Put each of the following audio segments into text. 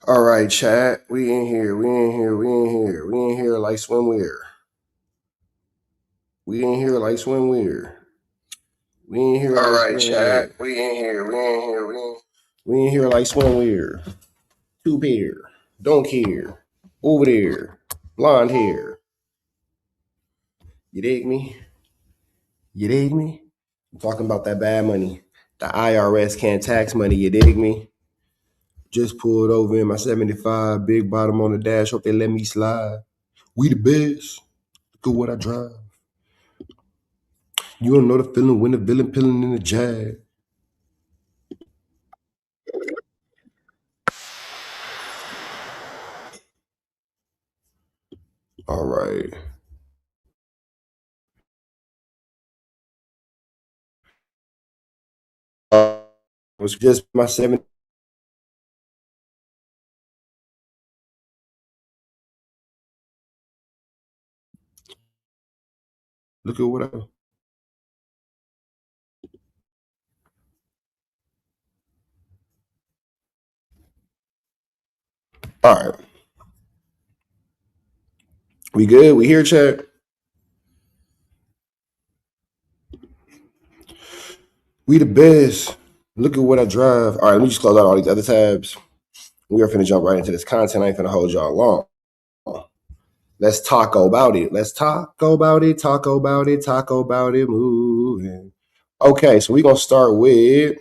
All right, chat. We in here. We in here. We in here. We in here like swimwear. We in here like swimwear. We in here. All like right, chat. We in here. We in here. We in here like swimwear. Two pair. Don't care. Over there. Blonde hair. You dig me? You dig me? I'm talking about that bad money. The IRS can't tax money. You dig me? Just pulled over in my 75. Big bottom on the dash. Hope they let me slide. We the best. Look at what I drive. You don't know the feeling when the villain peeling in the jag. All right. It was just my 7. Look at what I. All right. We good? We here, chat? We the best. Look at what I drive. All right, let me just close out all these other tabs. We are finna jump right into this content. I ain't finna hold y'all long. Let's talk about it. Let's talk about it. Talk about it. Talk about it. Moving. Okay, so we're gonna start with.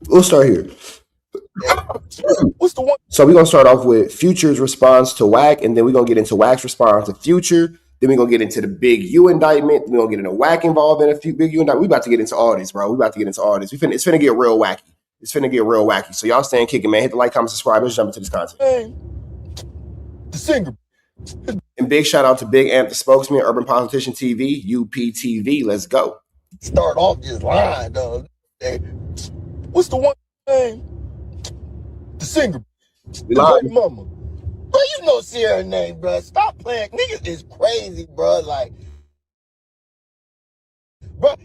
We'll start here. What's the one? So we're gonna start off with Future's response to WACK, and then we're gonna get into WACK's response to Future. Then we're gonna get into the big U indictment. We're gonna get into WACK involved in a few big U indictment. We about to get into all this, bro. We about to get into all this. It's finna get real wacky. It's finna get real wacky. So y'all staying kicking, man. Hit the like, comment, subscribe. Let's jump into this content. Hey, the singer. And big shout out to Big Amp, the spokesman, Urban Politician TV, UPTV. Let's go. Start off this line, dog. Hey, what's the one thing? The singer. The baby mama. Bro, you know Sierra name, bro. Stop playing. Niggas is crazy, bro. Like, bro,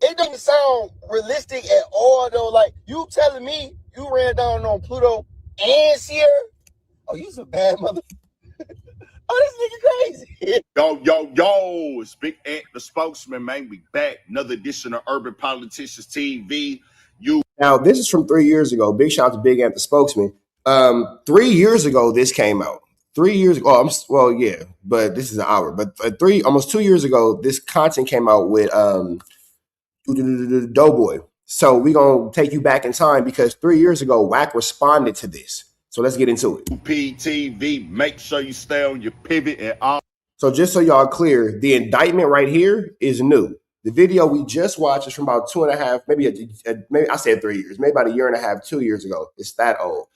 it doesn't sound realistic at all, though. Like, you telling me you ran down on Pluto and Sierra? Oh, you some bad mother. Oh, this nigga crazy. Yo, it's Big Ant, the spokesman, man. We back. Another edition of Urban Politicians TV. Now, this is from 3 years ago. Big shout out to Big Ant, the spokesman. 3 years ago, this came out. 3 years ago, well, yeah, but this is an hour. But almost 2 years ago, this content came out with Doughboy. So we're gonna take you back in time because 3 years ago, WACK responded to this. So let's get into it. PTV, make sure you stay on your pivot and all. So just so y'all clear, the indictment right here is new. The video we just watched is from about 2.5, maybe I said 3 years, maybe about a year and a half, 2 years ago. It's that old.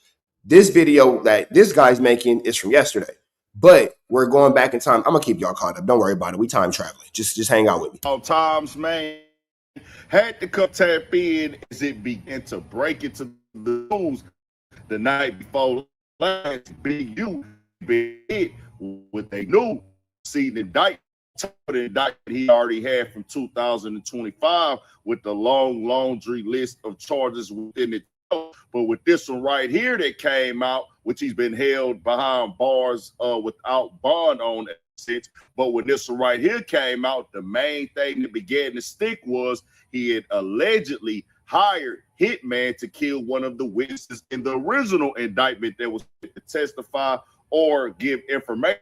This video that this guy's making is from yesterday, but we're going back in time. I'm gonna keep y'all caught up. Don't worry about it. We time traveling. Just hang out with me. All times, man. Had to come tap in as it began to break into the news the night before last. Big U big with a new seed indictment. The indictment he already had from 2025 with the long laundry list of charges within it. But with this one right here that came out, which he's been held behind bars without bond on since. But when this one right here came out, the main thing that began to stick was he had allegedly hired hitman to kill one of the witnesses in the original indictment that was to testify or give information,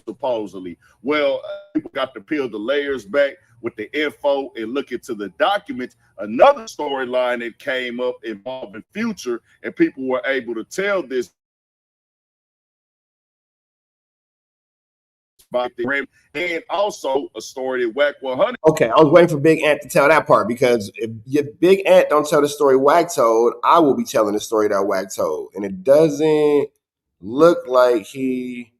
supposedly. Well, people got to peel the layers back with the info and look into the documents. Another storyline that came up involving Future, and people were able to tell this by the and also a story that WACK100. Okay, I was waiting for Big Ant to tell that part because if Big Ant don't tell the story WACK told, I will be telling the story that WACK told, and it doesn't look like he.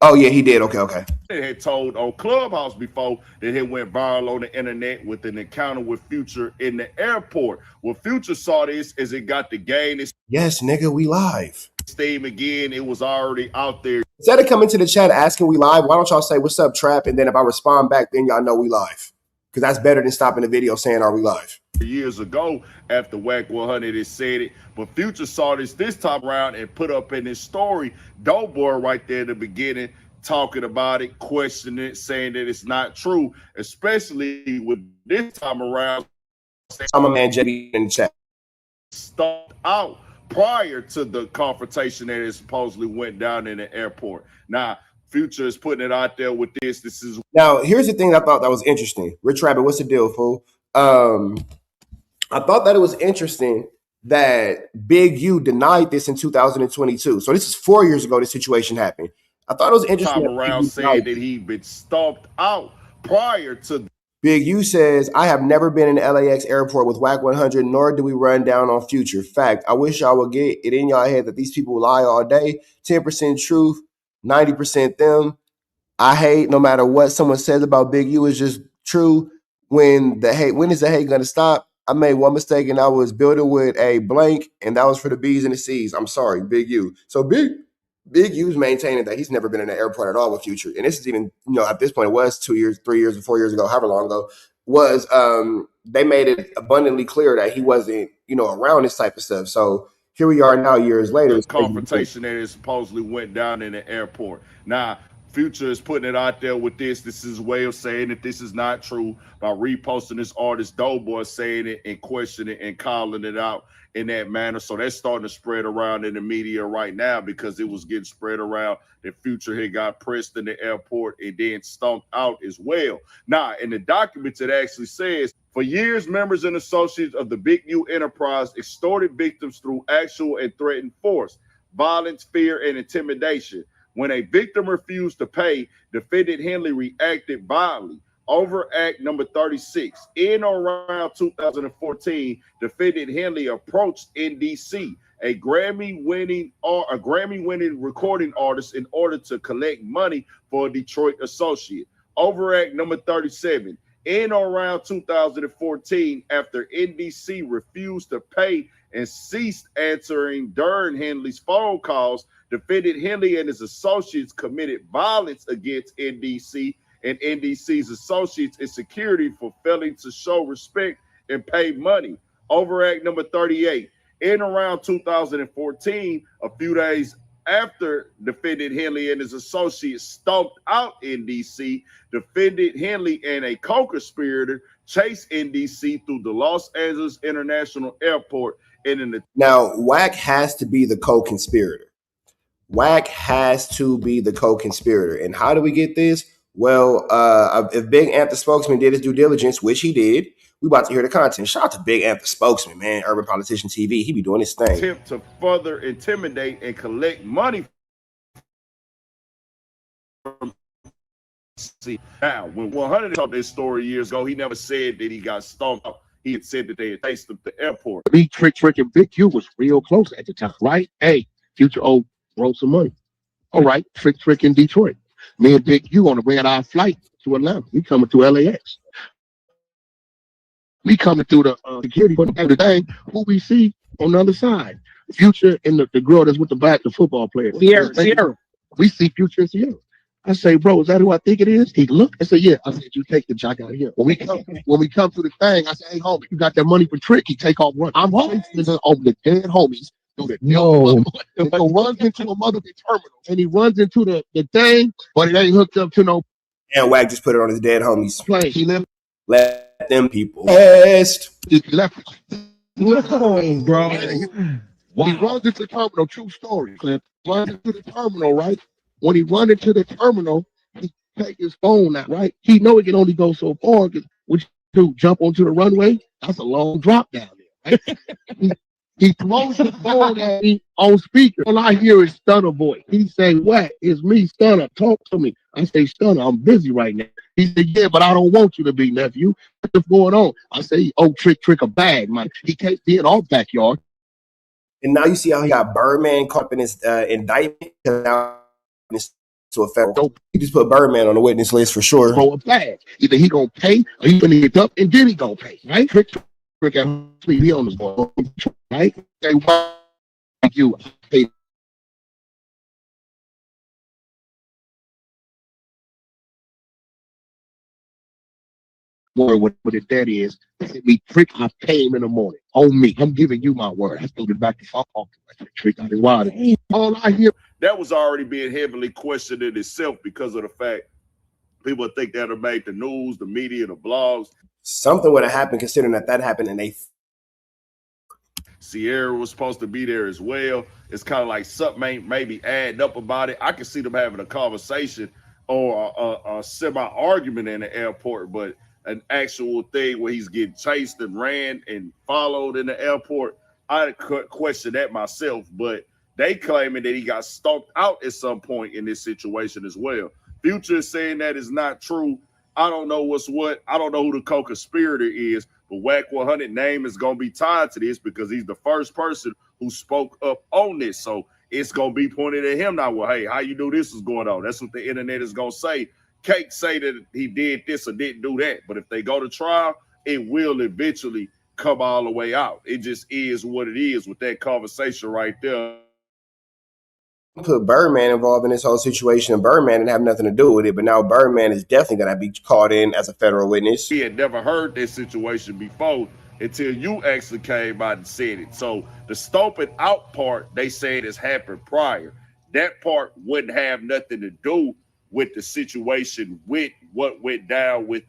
Oh yeah, he did. Okay. They had told on Clubhouse before that it went viral on the internet with an encounter with Future in the airport. Well, Future saw this as it got to gain its yes, nigga, we live. steam again. It was already out there. Instead of coming to the chat asking we live, why don't y'all say what's up, Trap? And then if I respond back, then y'all know we live. because that's better than stopping the video saying, "Are we live?" Years ago after WACK100 had said it, but Future saw this time around and put up in his story, Doughboy right there at the beginning, talking about it, questioning it, saying that it's not true, especially with this time around. I'm a man, JB in the chat. Stopped out prior to the confrontation that it supposedly went down in the airport. Now, Future is putting it out there with this. This is now. Here's the thing I thought that was interesting. Rich Rabbit, what's the deal, fool? I thought that it was interesting that Big U denied this in 2022. So this is 4 years ago. This situation happened. I thought it was interesting. Time around saying that he'd been stomped out prior to. Big U says, I have never been in the LAX airport with WACK100, nor do we run down on Future. Fact, I wish y'all would get it in y'all head that these people lie all day. 10% truth, 90% them. I hate no matter what someone says about Big U is just true. When is the hate gonna stop? I made one mistake and I was building with a blank, and that was for the B's and the C's. I'm sorry, Big U. So Big U's maintaining that he's never been in an airport at all with Future. And this is even, at this point, it was 2 years, 3 years, 4 years ago, however long ago, was they made it abundantly clear that he wasn't, around this type of stuff. So here we are now, years later. The confrontation that it supposedly went down in the airport. Now, Future is putting it out there with this. This is his way of saying that this is not true by reposting this artist Doughboy saying it and questioning it and calling it out in that manner. So that's starting to spread around in the media right now because it was getting spread around that Future had got pressed in the airport and then stomped out as well. Now, in the documents, it actually says, for years, members and associates of the Big U enterprise extorted victims through actual and threatened force, violence, fear, and intimidation. When a victim refused to pay, defendant Henley reacted violently. Over Act number 36. In or around 2014, defendant Henley approached NDC, a Grammy-winning recording artist, in order to collect money for a Detroit associate. Over Act number 37. In or around 2014, after NDC refused to pay and ceased answering during Henley's phone calls, defendant Henley and his associates committed violence against NDC and NDC's associates and security for failing to show respect and pay money. Over Act number 38. In around 2014, a few days after defendant Henley and his associates stomped out NDC, defendant Henley and a co-conspirator chased NDC through the Los Angeles International Airport. Now, WACK has to be the co-conspirator. WACK has to be the co-conspirator. And how do we get this? Well, if Big Amp, the spokesman, did his due diligence, which he did, we about to hear the content. Shout out to Big Amp, the spokesman, man. Urban Politician TV. He be doing his thing. Attempt to further intimidate and collect money. Now, when 100 told this story years ago, he never said that he got stomped out. He had said that they had chased him to the airport. Me, Trick, and Big U was real close at the time, right? Hey, Future wrote some money. All right, Trick in Detroit. Me and Big U on the way at our flight to Atlanta. We coming to LAX. We coming through the security, but the thing, who we see on the other side? Future and the girl that's with the football player. Sierra. We see Future and Sierra. I say, bro, is that who I think it is? He looked. I said, yeah. I said, you take the jack out of here. When we come to the thing, I said, hey, homie, you got that money for Trick? He take off running. I'm home. Over the dead homies. No, so runs into a motherfucking terminal, and he runs into the thing, but it ain't hooked up to no. And WACK just put it on his dead homies. Plane. He left. Let them people rest. He left. No, bro. When he runs into the terminal, true story, Clip. Runs into the terminal, right? When he runs into the terminal, he take his phone out, right? He know he can only go so far. What you do? Jump onto the runway? That's a long drop down there, right? He throws the phone at me on speaker. All I hear is Stunner voice. He say, "What? It's me, Stunner. Talk to me." I say, "Stunner, I'm busy right now." He said, "Yeah, but I don't want you to be, nephew. What's going on?" I say, "Oh, Trick a bag, man. He can't be in our backyard." And now you see how he got Birdman caught up in his indictment. Now to a federal. He just put Birdman on the witness list for sure. Throw a bag. Either he gonna pay or he gonna get up and then he gonna pay, right? Trick and he on his boy, right? Say, "Why you pay?" word, what that is. They said me, Trick, I pay him in the morning. On me. I'm giving you my word. I told it back to fuck off. I said, Trick, I didn't want it. All I hear. That was already being heavily questioned in itself because of the fact people think that'll make the news, the media, the blogs. Something would have happened considering that happened and they Sierra was supposed to be there as well. It's kind of like something ain't maybe adding up about it. I can see them having a conversation or a semi-argument in the airport, but an actual thing where he's getting chased and ran and followed in the airport, I question that myself. But they claiming that he got stalked out at some point in this situation as well. Future is saying that is not true. I don't know what's what. I don't know who the co-conspirator is, but WACK100 name is going to be tied to this because he's the first person who spoke up on this. So it's going to be pointed at him now. Well, hey, how you knew this was going on? That's what the internet is going to say. Can't say that he did this or didn't do that. But if they go to trial, it will eventually come all the way out. It just is what it is with that conversation right there. Put Birdman involved in this whole situation, and Birdman didn't have nothing to do with it, but now Birdman is definitely going to be called in as a federal witness. He had never heard this situation before until you actually came out and said it. So the stomping out part, they said has happened prior. That part wouldn't have nothing to do with the situation with what went down with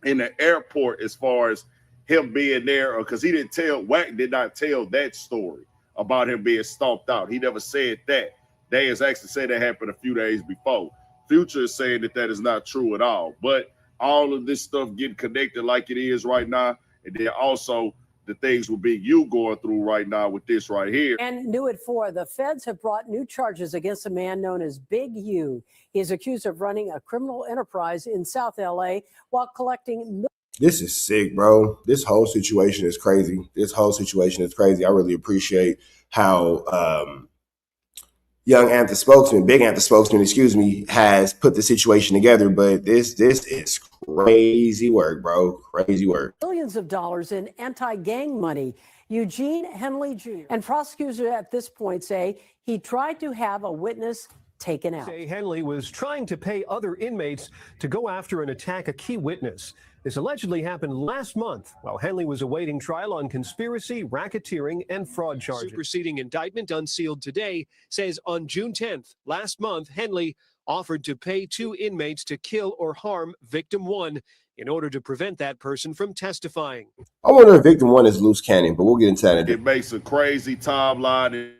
in the airport as far as him being there, because he didn't tell, Wack did not tell that story about him being stomped out. He never said that. They has actually said that happened a few days before. Future is saying that is not true at all. But all of this stuff getting connected like it is right now, and then also the things with Big U going through right now with this right here. And new at 4, the feds have brought new charges against a man known as Big U. He is accused of running a criminal enterprise in South LA while collecting. This is sick, bro. This whole situation is crazy. I really appreciate how young Anthem spokesman, big Anthem spokesman, has put the situation together. But this is crazy work, bro. Crazy work. Billions of dollars in anti-gang money. Eugene Henley Jr. and prosecutors at this point say he tried to have a witness taken out. Say Henley was trying to pay other inmates to go after and attack a key witness. This allegedly happened last month while Henley was awaiting trial on conspiracy, racketeering, and fraud charges. Superseding indictment unsealed today says on June 10th, last month, Henley offered to pay 2 inmates to kill or harm victim 1 in order to prevent that person from testifying. I wonder if victim 1 is loose cannon, but we'll get into that. It makes a crazy timeline.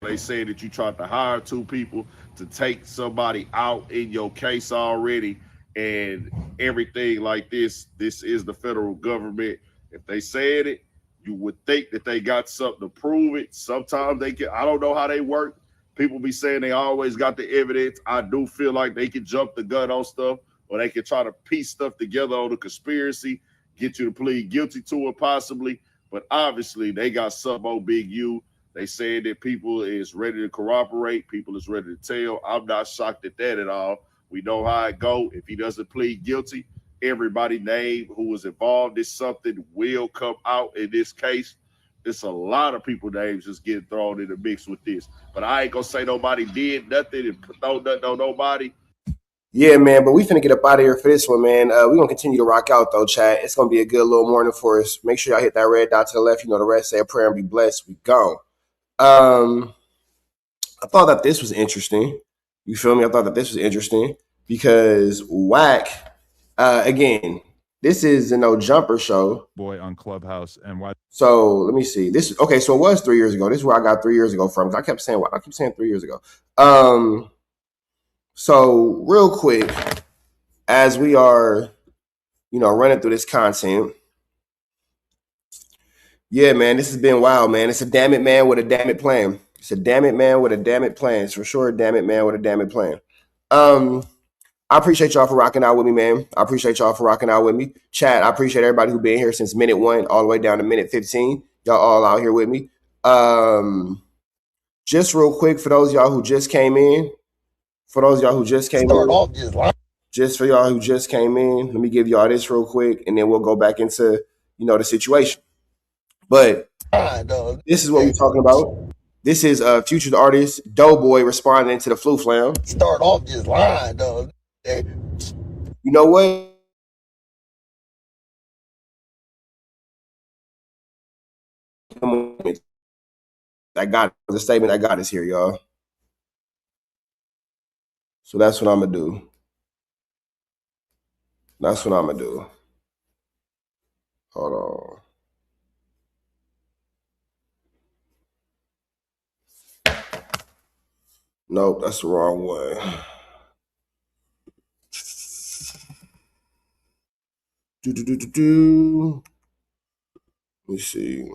They say that you tried to hire 2 people to take somebody out in your case already. And everything like this is the federal government. If they said it, you would think that they got something to prove it. Sometimes they can, I don't know how they work. People be saying they always got the evidence. I do feel like they can jump the gun on stuff, or they can try to piece stuff together on the conspiracy, get you to plead guilty to it possibly. But obviously they got something on Big U. They said that people is ready to corroborate, people is ready to tell. I'm not shocked at that at all. We know how it go. If he doesn't plead guilty, everybody named who was involved in something will come out in this case. It's a lot of people names just getting thrown in the mix with this. But I ain't gonna say nobody did nothing and throw nothing on nobody. Yeah, man, but we finna get up out of here for this one, man. We're gonna continue to rock out though, chat. It's gonna be a good little morning for us. Make sure y'all hit that red dot to the left. You know the rest. Say a prayer and be blessed. We gone. I thought that this was interesting. You feel me? I thought that this was interesting because WACK, again, this is a No Jumper show. Boy on Clubhouse and why? So let me see. This is okay. So it was 3 years ago. This is where I got 3 years ago from. I kept saying 3 years ago. So real quick, as we are, running through this content. Yeah, man, this has been wild, man. It's a damn it man with a damn it plan. It's a damn it man with a damn it plan. It's for sure a damn it man with a damn it plan. I appreciate y'all for rocking out with me, man. I appreciate y'all for rocking out with me. Chat, I appreciate everybody who been here since minute 1 all the way down to minute 15. Y'all all out here with me. Just real quick, for those of y'all who just came in, just for y'all who just came in, let me give y'all this real quick, and then we'll go back into, the situation. But this is what we're talking about. This is Future the artist, Doughboy, responding to the flu flam. Start off just lying, dog. You know what? that got the statement that got us here, y'all. So that's what I'm gonna do. That's what I'm gonna do. Hold on. Nope, that's the wrong one. Let me see.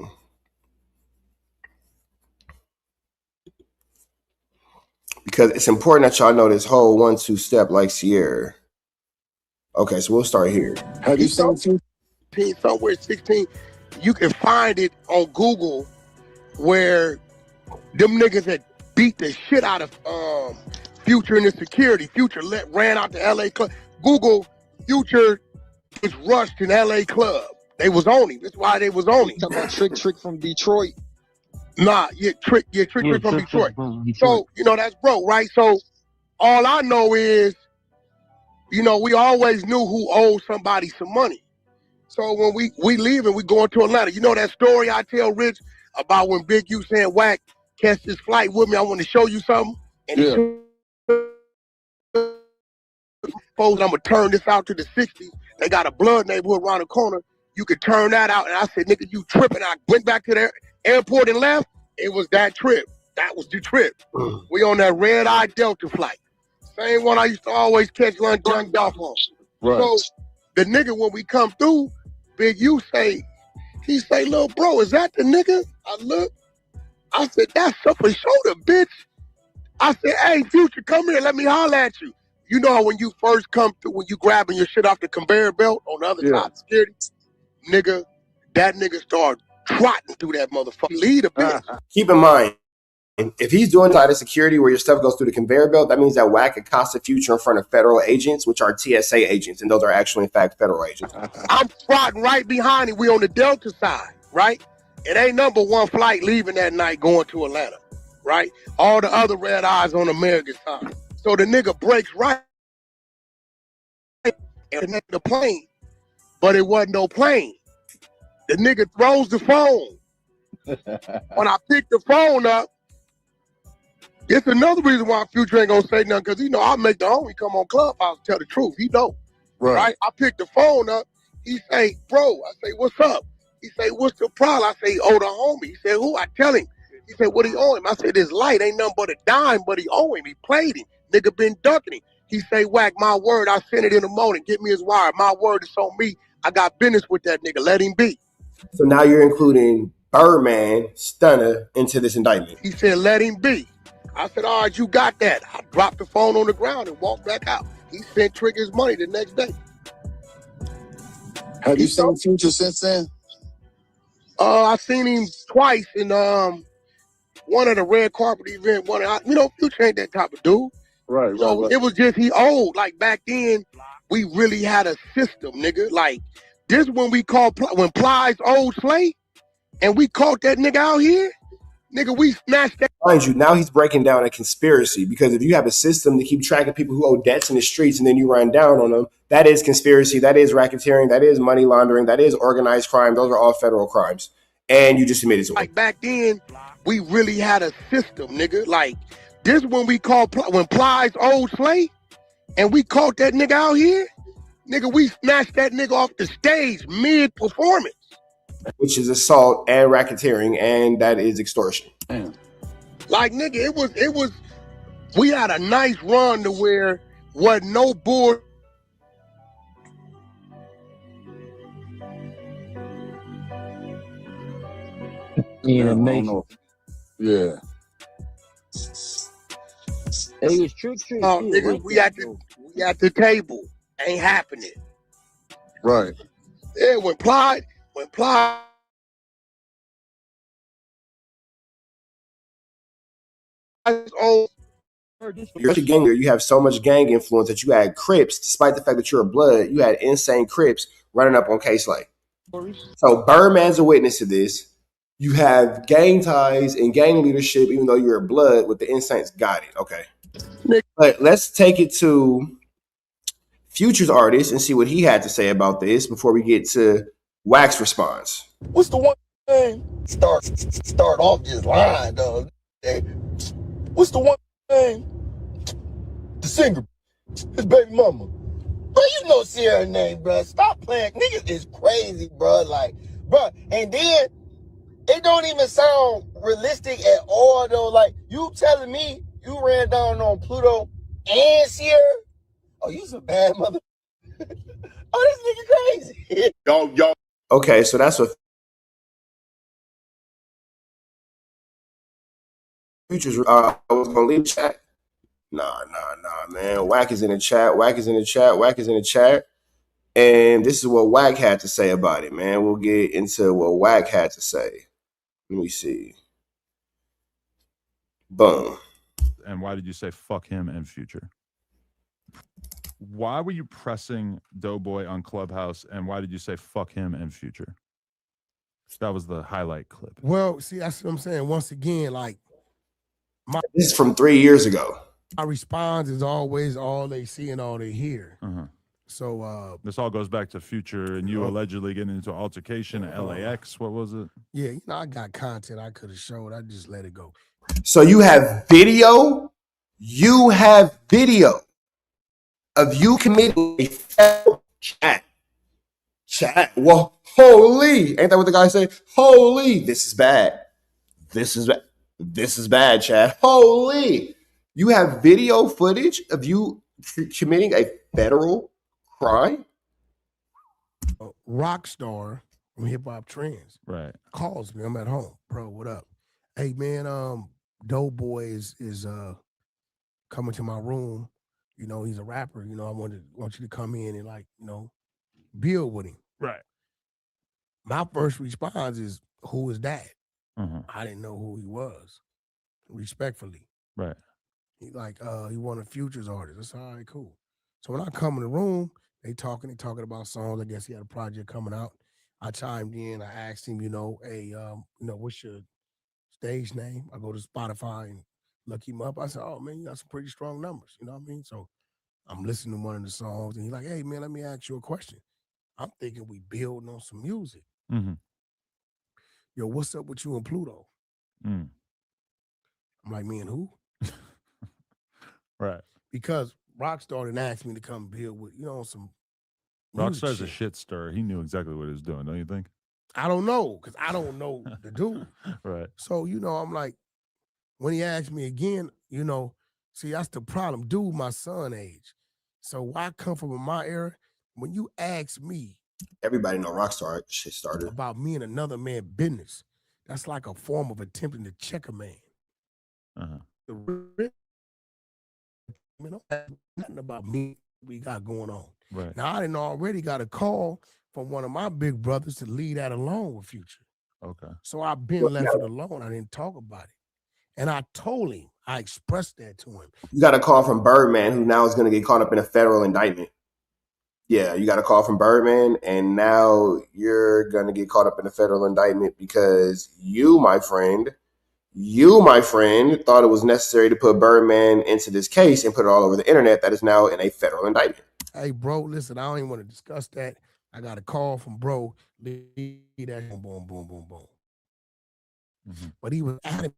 Because it's important that y'all know this whole 1-2 step like Sierra. Okay, so we'll start here. Have you seen 15 somewhere 16? You can find it on Google where them niggas had beat the shit out of Future and his security. Future ran out to LA Club. Google Future was rushed in LA Club. They was on him. That's why they was on him. Talking about Trick from Detroit. Nah, Trick from Detroit. So, you know, that's broke, right? So all I know is, you know, we always knew who owed somebody some money. So when we leave and we going to Atlanta, you know that story I tell Rich about when Big U saying Wack catch this flight with me, I want to show you something. And he I'm gonna turn this out to the 60s. They got a blood neighborhood around the corner. You could turn that out. And I said, nigga, you tripping. I went back to the airport and left. It was that trip. That was the trip. We on that red-eye Delta flight. Same one I used to always catch lunch young off on. Right. So the nigga, when we come through, Big U he say, little bro, is that the nigga? I look. I said, that's up for shoulder, bitch. I said, hey, Future, come here. Let me holler at you. You know when you first come through, when you grabbing your shit off the conveyor belt on the other side of security, nigga, that nigga started trotting through that motherfucker. Lead a bitch. Keep in mind, if he's doing side of security where your stuff goes through the conveyor belt, that means that WACK accosted Future in front of federal agents, which are TSA agents, and those are actually, in fact, federal agents. I'm trotting right behind him. We on the Delta side, right? It ain't number one flight leaving that night going to Atlanta, right? All the other red eyes on American side. So the nigga breaks right and the plane, but it wasn't no plane. The nigga throws the phone. When I pick the phone up, it's another reason why Future ain't gonna say nothing, because he know I'll make the homie come on Clubhouse and tell the truth. He know. Right? I pick the phone up. He say, bro, I say, what's up? He say, what's the problem? I say, oh, the homie. He said, who? I tell him. He said, what he owe him? I said, this light ain't nothing but a dime, but he owe him. He played him. Nigga been ducking him. He say, Wack, my word, I sent it in the morning. Get me his wire. My word is on me. I got business with that nigga. Let him be. So now you're including Birdman, Stunner into this indictment. He said, let him be. I said, all right, you got that. I dropped the phone on the ground and walked back out. He sent Trick his money the next day. Have you seen Future since then? I seen him twice in one of the red carpet event. Future ain't that type of dude. Right. It was just he old. Like back then, we really had a system, nigga. Like this when we called when Plies old Slate, and we caught that nigga out here. Nigga, we snatched that. Mind you, now he's breaking down a conspiracy, because if you have a system to keep track of people who owe debts in the streets and then you run down on them, that is conspiracy, that is racketeering, that is money laundering, that is organized crime. Those are all federal crimes. And you just admitted to it. Like back then, we really had a system, nigga. Like this when we called when Plies old Slate, and we caught that nigga out here. Nigga, we snatched that nigga off the stage mid-performance. Which is assault and racketeering, and that is extortion. Damn. Like, nigga, it was, we had a nice run to where wasn't no bull. Yeah, yeah. Hey, it's Trick. Nigga, we at the table. Ain't happening. Right. Yeah, when Plies old. You're a ganger. You have so much gang influence that you had Crips, despite the fact that you're a blood, you had insane Crips running up on K-Slay. So Birdman's a witness to this. You have gang ties and gang leadership, even though you're a blood with the Insanes. Got it. Okay. But let's take it to Future's artist and see what he had to say about this before we get to WACK's response. What's the one thing start off just lying, dog. Hey, what's the one name? The singer, his baby mama. Bro, you know Sierra name, bro. Stop playing. Niggas is crazy, bro. Like, bro, and then it don't even sound realistic at all, though. Like, you telling me you ran down on Pluto and Sierra? Oh, you some bad mother. Oh, this nigga crazy. Y'all. Okay, so that's what Futures. I was gonna leave the chat. Nah, man. Wack is in the chat. Wack is in the chat. Wack is in the chat. And this is what Wack had to say about it, man. We'll get into what Wack had to say. Let me see. Boom. And why did you say fuck him and Future? Why were you pressing Doughboy on Clubhouse, and why did you say fuck him and Future? That was the highlight clip. Well, see, that's what I'm saying. Once again, like, this is from 3 years ago. My response is always all they see and all they hear. So this all goes back to Future and you allegedly getting into an altercation at LAX. What was it? Yeah, you know, I got content I could have showed. I just let it go. So you have video? You have video of you committing a federal chat. Well, holy. Ain't that what the guy said? Holy. This is bad. This is bad, Chad. Holy. You have video footage of you committing a federal crime? Rockstar from Hip Hop Trends calls me. I'm at home. Bro, what up? Hey, man, Doughboy is coming to my room. You know, he's a rapper. You know, I want you to come in and, like, you know, build with him. Right. My first response is, who is that? I didn't know who he was. Respectfully. Right. He he one of Future's artists. That's all right, cool. So when I come in the room, they talking about songs. I guess he had a project coming out. I chimed in. I asked him, you know, hey, you know, what's your stage name? I go to Spotify and look him up. I said, oh man, you got some pretty strong numbers. You know what I mean? So I'm listening to one of the songs, and he's like, hey man, let me ask you a question. I'm thinking we building on some music. Yo, what's up with you and Pluto? I'm like, me and who? Right. Because Rockstar didn't ask me to come build with, you know, some Rockstar's a shit stir. He knew exactly what he was doing, don't you think? I don't know, because I don't know the dude. Right. So, you know, I'm like, when he asked me again, you know, see, that's the problem. Dude, my son age. So why come from my era? When you ask me, everybody know Rockstar shit started about me and another man business, that's like a form of attempting to check a man. Nothing about me we got going on. Right. Now, I didn't already got a call from one of my big brothers to leave that alone with Future. Okay. So I've been left it alone. I didn't talk about it. And I told him, I expressed that to him. You got a call from Birdman, who now is going to get caught up in a federal indictment. Yeah, you got a call from Birdman, and now you're going to get caught up in a federal indictment because you, my friend, thought it was necessary to put Birdman into this case and put it all over the internet. That is now in a federal indictment. Hey, bro, listen, I don't even want to discuss that. I got a call from bro. Leave that boom, boom, boom, boom, boom. But he was adamant.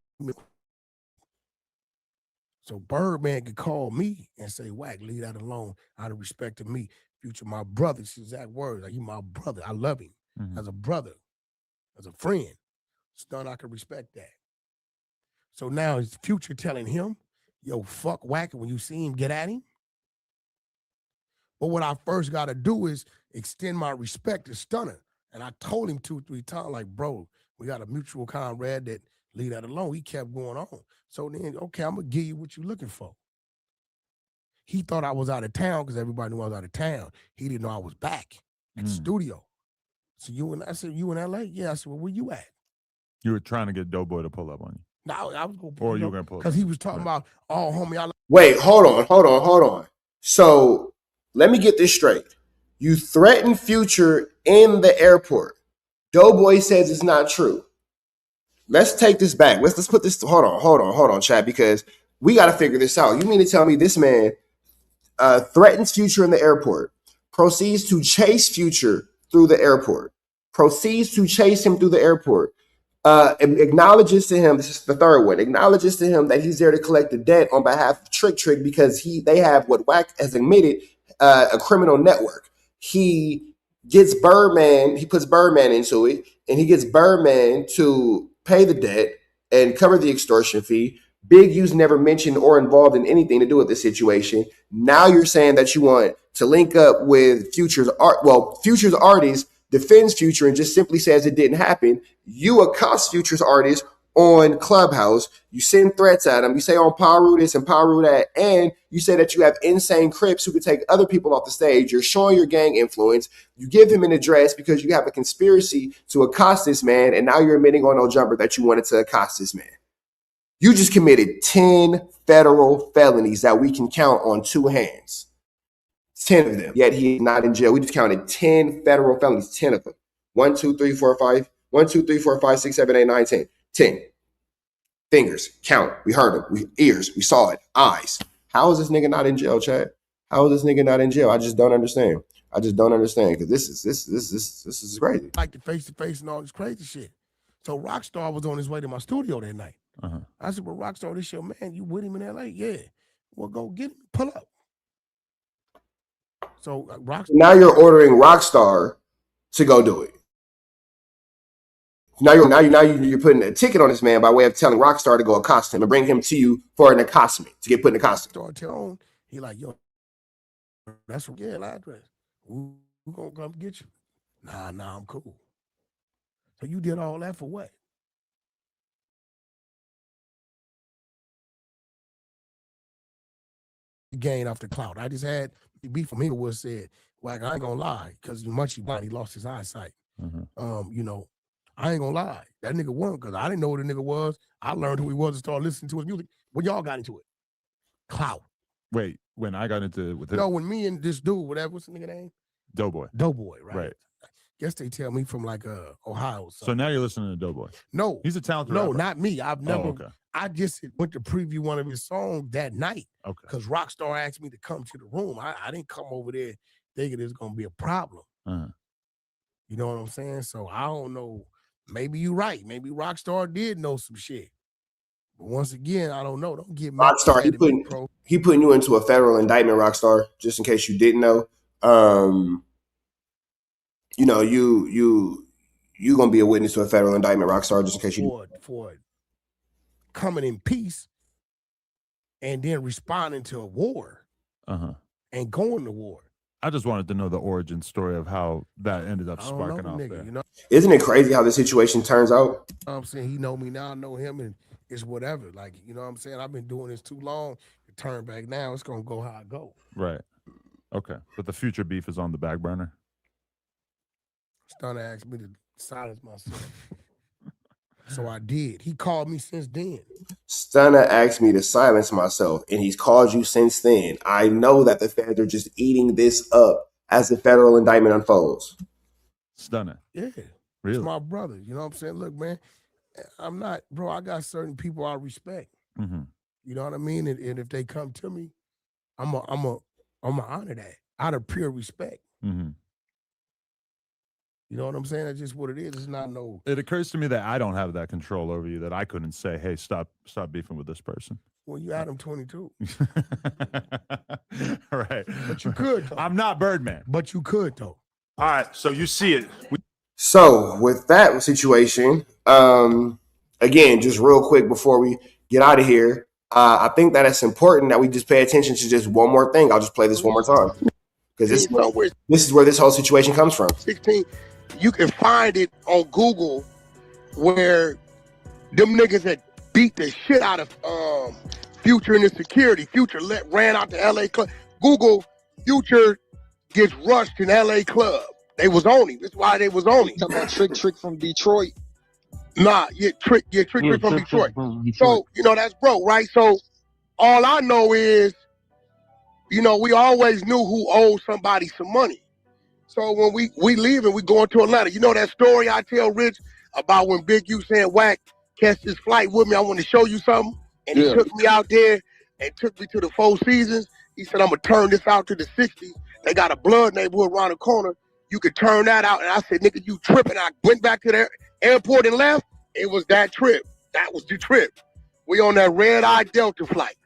So Birdman could call me and say, Wack, leave that alone. Out of respect to me, Future, my brother. It's exact words. Like, he my brother. I love him as a brother, as a friend. It's done, I can respect that. So now is Future telling him, yo, fuck Wack, when you see him, get at him? But what I first got to do is extend my respect to Stunner. And I told him 2-3 times, like, bro, we got a mutual comrade that leave that alone. He kept going on. So then, okay, I'm going to give you what you're looking for. He thought I was out of town because everybody knew I was out of town. He didn't know I was back at the studio. So I said, you in LA? Yeah. I said, well, where you at? You were trying to get Doughboy to pull up on you. No, I was going to pull up. Or you were going to pull up. Because he was talking about, oh, homie, wait, hold on. So let me get this straight. You threatened Future in the airport. Doughboy says it's not true. Let's take this back. Let's put this. Hold on, Chad, because we got to figure this out. You mean to tell me this man threatens Future in the airport, proceeds to chase Future through the airport, proceeds to chase him through the airport, acknowledges to him, this is the third one, acknowledges to him that he's there to collect the debt on behalf of Trick because they have what WACK has admitted, a criminal network. He gets Birdman, he puts Birdman into it, and he gets Birdman to pay the debt and cover the extortion fee. Big U's never mentioned or involved in anything to do with this situation. Now you're saying that you want to link up with Future's artist defends Future and just simply says it didn't happen. You accost Future's artist on Clubhouse. You send threats at him. You say on Power this and Power that, and you say that you have insane Crips who can take other people off the stage. You're showing your gang influence. You give him an address because you have a conspiracy to accost this man, and now you're admitting on No Jumper that you wanted to accost this man. You just committed 10 federal felonies that we can count on two hands. 10 of them, yet he is not in jail. We just counted 10 federal felonies, 10 of them. 1, 2, 3, 4, 5, 1, 2, 3, 4, 5, 6, 7, 8, 9, 10. 10. Fingers, count. We heard him. Ears, we saw it. Eyes. How is this nigga not in jail, Chad? How is this nigga not in jail? I just don't understand. I just don't understand because this is crazy. Like the face-to-face and all this crazy shit. So Rockstar was on his way to my studio that night. I said, well, Rockstar, this your man. You with him in L.A.? Yeah. Well, go get him. Pull up. So Rockstar. Now you're ordering Rockstar to go do it. Now you're putting a ticket on this man by way of telling Rockstar to go accost him and bring him to you for an accostment, to get put in accostment. He like, yo, that's from address. We're gonna come get you. Nah, I'm cool. So you did all that for what? Gain off the cloud. I just had beef from here was said, like, I ain't gonna lie, because Munchie blind, he lost his eyesight. I ain't gonna lie. That nigga won because I didn't know what the nigga was. I learned who he was and started listening to his music. When y'all got into it. Clout. Wait, when I got into it with him? No, when me and this dude, what's the nigga name? Doughboy, right? Guess they tell me from like Ohio. So now you're listening to Doughboy. No. He's a talented rapper. No, not me. I've never. Oh, okay. I just went to preview one of his songs that night. Okay. Because Rockstar asked me to come to the room. I didn't come over there thinking there's gonna be a problem. You know what I'm saying? So I don't know. Maybe you're right. Maybe Rockstar did know some shit. But once again, I don't know. Don't get mad. Rockstar, he putting you into a federal indictment, Rockstar, just in case you didn't know. You gonna be a witness to a federal indictment, Rockstar, just in case you for coming in peace and then responding to a war and going to war. I just wanted to know the origin story of how that ended up sparking off there. You know? Isn't it crazy how the situation turns out? I'm saying he know me now, I know him, and it's whatever. Like, you know what I'm saying? I've been doing this too long. To turn back now, it's gonna go how I go. Right. Okay. But the Future beef is on the back burner. Stunner asked me to silence myself. So I did. He called me since then. Stunner asked me to silence myself, and he's called you since then. I know that the feds are just eating this up as the federal indictment unfolds. Stunner. Yeah. Really? It's my brother. You know what I'm saying? Look, man, I'm not, bro, I got certain people I respect. You know what I mean? And if they come to me, I'm gonna honor that out of pure respect. You know what I'm saying? That's just what it is. It's not no. It occurs to me that I don't have that control over you, that I couldn't say, hey, stop beefing with this person. Well, you Adam 22. Right. But you could, though. I'm not Birdman. But you could, though. All right. So you see it. So with that situation, again, just real quick before we get out of here, I think that it's important that we just pay attention to just one more thing. I'll just play this one more time. Because this is where this whole situation comes from. 16. You can find it on Google where them niggas had beat the shit out of Future and his security. Future ran out to LA club. Google Future gets rushed in LA club. They was on him. That's why they was on him. Talking about Trick from Detroit. Nah, Trick from Detroit. So, you know, that's bro, right? So all I know is, you know, we always knew who owed somebody some money. So when we leave and we go into Atlanta, you know that story I tell Rich about when Big U saying WACK catch this flight with me, I want to show you something. And he took me out there and took me to the Four Seasons. He said, I'm going to turn this out to the 60s. They got a blood neighborhood around the corner. You could turn that out. And I said, nigga, you tripping. I went back to the airport and left. It was that trip. That was the trip. We on that red-eye Delta flight.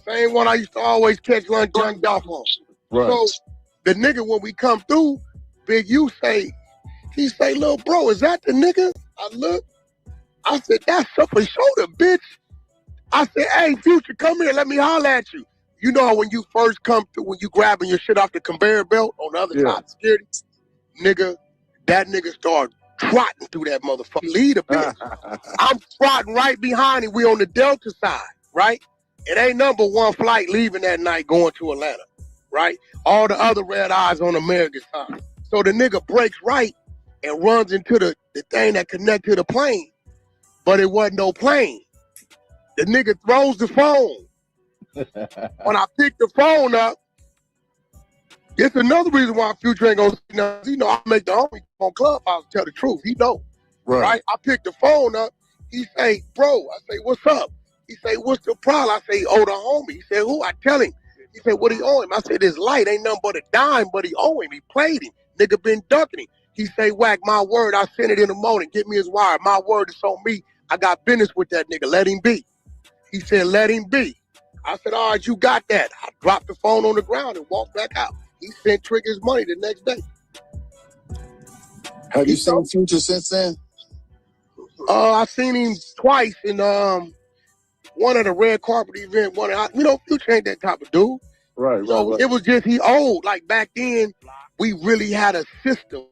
Same one I used to always catch lunch junked off on. Right. So the nigga, when we come through, Big U he say, little bro, is that the nigga? I look. I said, that's upper shoulder, bitch. I said, hey, Future, come here. Let me holler at you. You know when you first come through, when you grabbing your shit off the conveyor belt on the other side of security? Nigga, that nigga started trotting through that motherfucker. Lead a bit. I'm trotting right behind him. We on the Delta side, right? It ain't number one flight leaving that night going to Atlanta, right? All the other red eyes on American side. So the nigga breaks right and runs into the thing that connect to the plane, but it wasn't no plane. The nigga throws the phone. When I pick the phone up, it's another reason why Future ain't gonna see nothing. You know, I make the homie on Clubhouse tell the truth. He know. Right? I pick the phone up. He say, bro, I say, what's up? He say, what's the problem? I say, oh, the homie. He said, who? I tell him. He said, what he owe him? I said, this light ain't nothing but a dime, but he owe him. He played him. Nigga been ducking him. He say, Wack, my word, I sent it in the morning. Get me his wire. My word is on me. I got business with that nigga. Let him be. He said, let him be. I said, all right, you got that. I dropped the phone on the ground and walked back out. He sent Trick his money the next day. Have you seen Future since then? I seen him twice in one of the red carpet events. Future ain't that type of dude. Right. It was just he old. Like back then, we really had a system.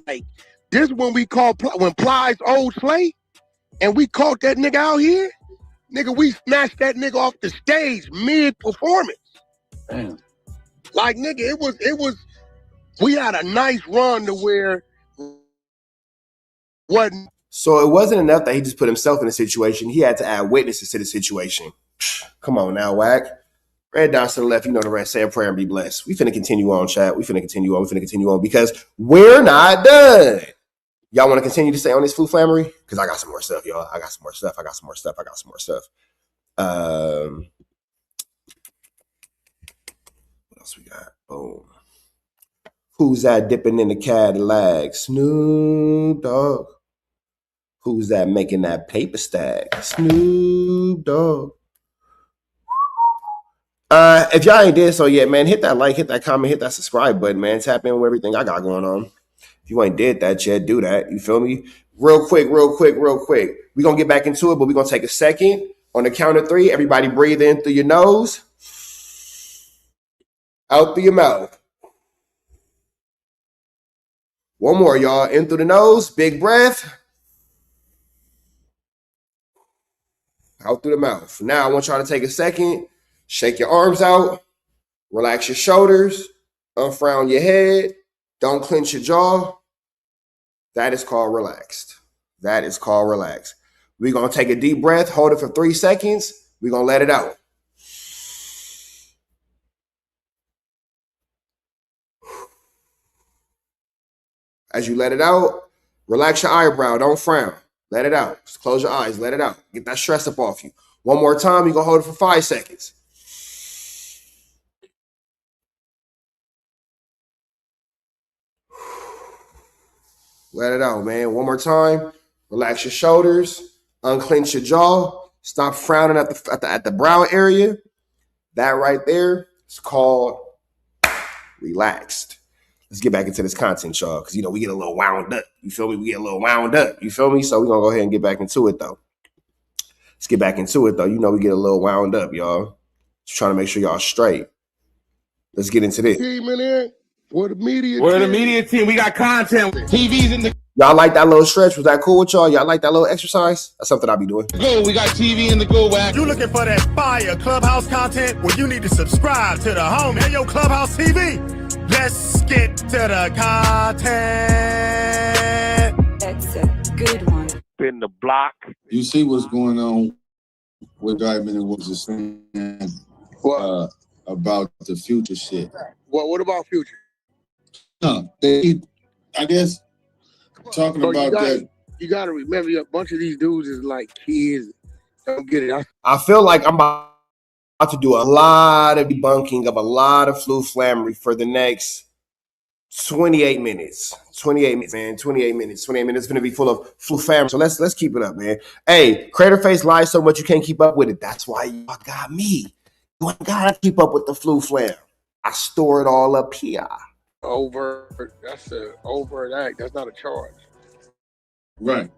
Like this when we called when Plies old Slay, and we caught that nigga out here. Nigga, we snatched that nigga off the stage mid-performance. Damn. Like, nigga, it was, we had a nice run to where wasn't. So it wasn't enough that he just put himself in a situation. He had to add witnesses to the situation. Come on now, Wack. Red dots to the left, you know the rest. Say a prayer and be blessed. We finna continue on, chat. We finna continue on because we're not done. Y'all want to continue to stay on this Flu Flammery? Because I got some more stuff, y'all. I got some more stuff. What else we got? Boom. Who's that dipping in the Cadillac? Snoop Dogg. Who's that making that paper stack? Snoop Dogg. If y'all ain't did so yet, man, hit that like, hit that comment, hit that subscribe button, man. Tap in with everything I got going on. If you ain't did that yet, do that. You feel me? Real quick. We're going to get back into it, but we're going to take a second. On the count of 3, everybody breathe in through your nose, out through your mouth. One more, y'all. In through the nose, big breath. Out through the mouth. Now, I want y'all to take a second. Shake your arms out. Relax your shoulders. Unfrown your head. Don't clench your jaw. That is called relaxed. We're going to take a deep breath. Hold it for 3 seconds. We're going to let it out. As you let it out, relax your eyebrow. Don't frown. Let it out. Just close your eyes. Let it out. Get that stress up off you. One more time. You're going to hold it for 5 seconds. Let it out, man. One more time. Relax your shoulders. Unclench your jaw. Stop frowning at the brow area. That right there is called relaxed. Let's get back into this content, y'all, because, we get a little wound up. You feel me? You feel me? So we're going to go ahead and get back into it, though. We get a little wound up, y'all. Just trying to make sure y'all straight. Let's get into this. Team in there. Where the media team? We got content. TV's in the Y'all like that little stretch? Was that cool with y'all? Y'all like that little exercise? That's something I'll be doing. go. We got TV in the go, Wack. You looking for that fire Clubhouse content? Well, you need to subscribe to the home. Hey, yo, Clubhouse TV. Let's get to the content. That's a good one. In the block. You see what's going on with Diamond and was just saying about the Future shit. What about Future? No, I guess talking about that. You got to remember, a bunch of these dudes is like kids. Don't get it. I feel like I'm about to do a lot of debunking of a lot of Flu Flammery for the next 28 minutes. 28 minutes, man. 28 minutes. 28 minutes. It's going to be full of flu family. So let's keep it up, man. Hey, Crater Face lies so much you can't keep up with it. That's why y'all got me. You ain't got to keep up with the flu flam. I store it all up here. That's an overt act. That's not a charge. Right.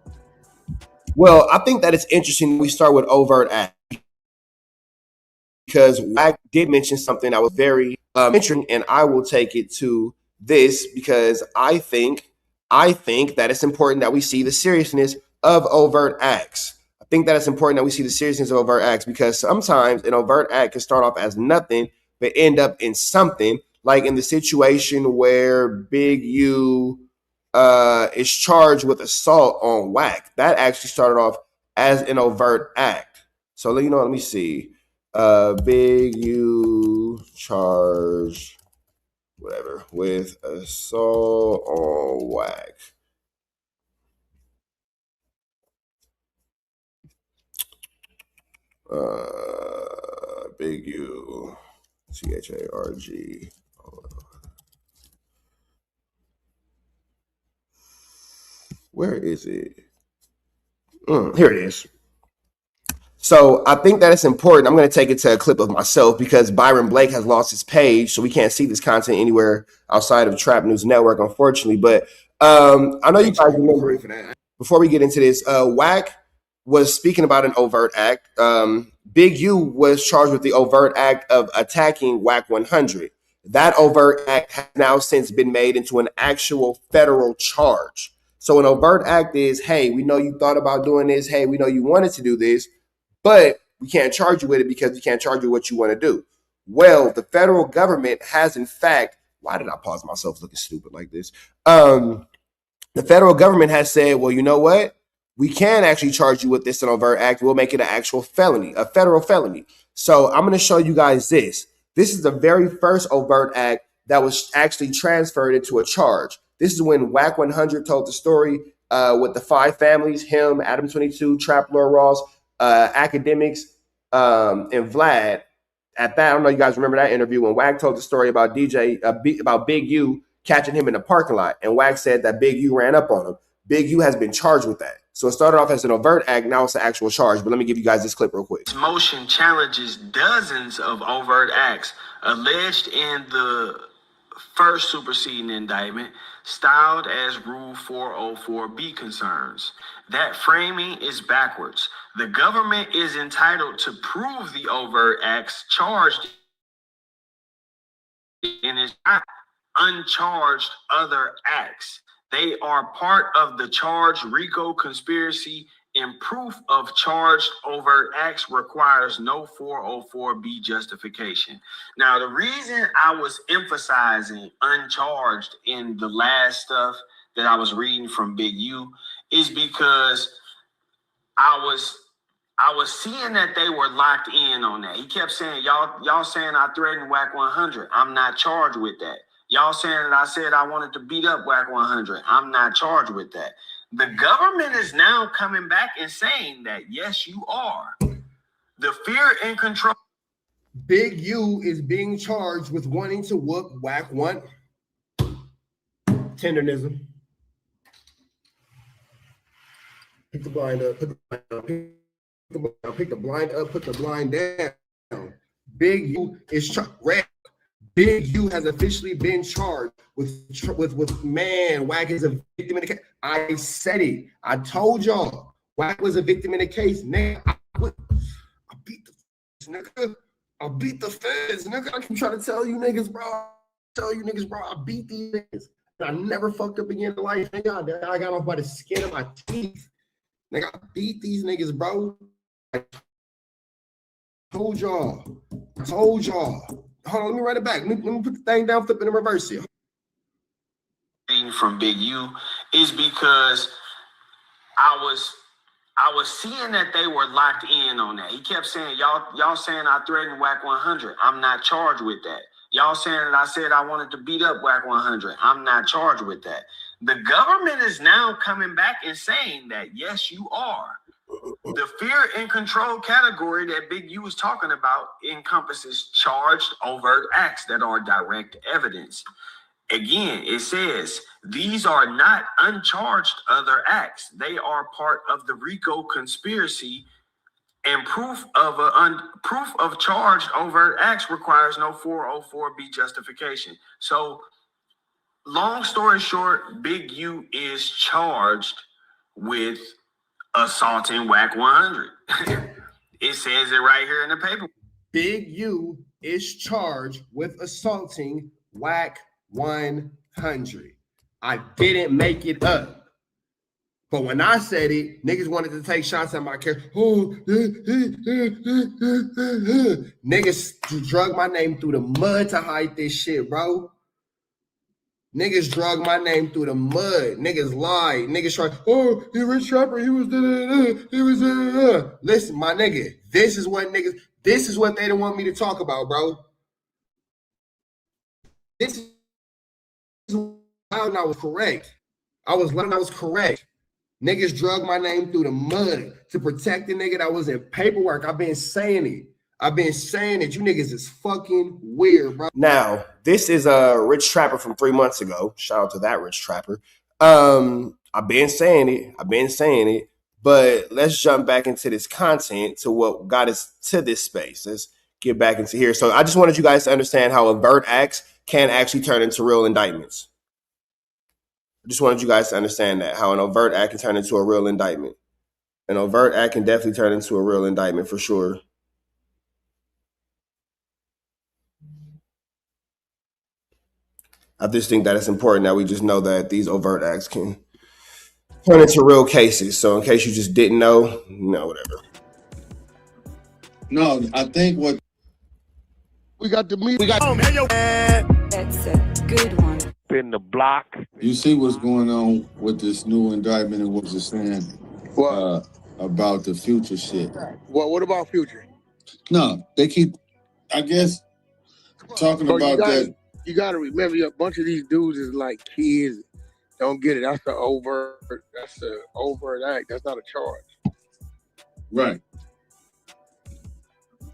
Well, I think that it's interesting we start with overt act because WACK did mention something that was very interesting, and I will take it to this because I think that it's important that we see the seriousness of overt acts. I think that it's important that we see the seriousness of overt acts because sometimes an overt act can start off as nothing but end up in something, like in the situation where Big U is charged with assault on WACK. That actually started off as an overt act. So let me see. Big U charged whatever with assault on WACK. Big U CHARG. Where is it? Here it is. So I think that it's important. I'm going to take it to a clip of myself because Byron Blake has lost his page, so we can't see this content anywhere outside of Trap News Network, unfortunately. But I know you guys remember before we get into this, WACK was speaking about an overt act. Big U was charged with the overt act of attacking WACK100. That overt act has now since been made into an actual federal charge. So an overt act is, hey, we know you thought about doing this. Hey, we know you wanted to do this, but we can't charge you with it because we can't charge you what you want to do. Well, the federal government has, in fact, why did I pause myself looking stupid like this? The federal government has said, well, you know what? We can actually charge you with this an overt act. We'll make it an actual felony, a federal felony. So I'm going to show you guys this. This is the very first overt act that was actually transferred into a charge. This is when WACK100 told the story with the 5 families, him, Adam 22, Trap Lord Ross, Academics, and Vlad. At that, I don't know if you guys remember that interview when WACK told the story about about Big U catching him in the parking lot, and WACK said that Big U ran up on him. Big U has been charged with that. So it started off as an overt act, now it's an actual charge. But let me give you guys this clip real quick. This motion challenges dozens of overt acts alleged in the first superseding indictment, styled as Rule 404B concerns. That framing is backwards. The government is entitled to prove the overt acts charged in its uncharged other acts. They are part of the charged RICO conspiracy, and proof of charged overt acts requires no 404B justification. Now, the reason I was emphasizing uncharged in the last stuff that I was reading from Big U is because I was seeing that they were locked in on that. He kept saying, y'all saying I threatened WACK100. I'm not charged with that. Y'all saying that I said I wanted to beat up WACK100. I'm not charged with that. The government is now coming back and saying that, yes, you are. The fear and control. Big U is being charged with wanting to whoop WACK1. Tendernism. Pick the blind up, put the blind up, pick the blind up, put the blind down. Big U is red. Big U has officially been charged with man. WACK is a victim in the case. I said it. I told y'all. WACK was a victim in the case. Nigga, I beat the feds, nigga. I beat the feds, nigga. I keep trying to tell you niggas, bro. I beat these niggas. I never fucked up again in life. Nigga, I got off by the skin of my teeth. Nigga, I beat these niggas, bro. I told y'all. Hold on, let me write it back. Let me put the thing down, flip it in reverse here. From Big U is because I was seeing that they were locked in on that. He kept saying, y'all saying I threatened WACK100. I'm not charged with that. Y'all saying that I said I wanted to beat up WACK100. I'm not charged with that. The government is now coming back and saying that, yes, you are. The fear and control category that Big U is talking about encompasses charged overt acts that are direct evidence. Again, it says these are not uncharged other acts. They are part of the RICO conspiracy, and proof of charged overt acts requires no 404B justification. So, long story short, Big U is charged with assaulting WACK100. It says it right here in the paper. Big U is charged with assaulting WACK100. I didn't make it up. But when I said it, niggas wanted to take shots at my character. Oh, niggas drug my name through the mud to hide this shit, bro. Niggas drug my name through the mud. Niggas lied. Niggas tried, oh, he was Trapper. He was he was Listen, my nigga, this is what they don't want me to talk about, bro. This is how I was correct. I was correct. Niggas drug my name through the mud to protect the nigga that was in paperwork. I've been saying it. You niggas is fucking weird, bro. Now, this is a Rich Trapper from 3 months ago. Shout out to that Rich Trapper. I've been saying it. But let's jump back into this content to what got us to this space. Let's get back into here. So I just wanted you guys to understand how overt acts can actually turn into real indictments. I just wanted you guys to understand that, how an overt act can turn into a real indictment. An overt act can definitely turn into a real indictment for sure. I just think that it's important that we just know that these overt acts can turn into real cases. So in case you just didn't know, whatever. No, I think what we got to meet. That's a good one. In the block. You see what's going on with this new indictment and what you're saying about the Future shit. What about Future? No, they keep, I guess, talking about that. You got to remember, a bunch of these dudes is like kids. Don't get it. That's an overt act. That's not a charge. Right.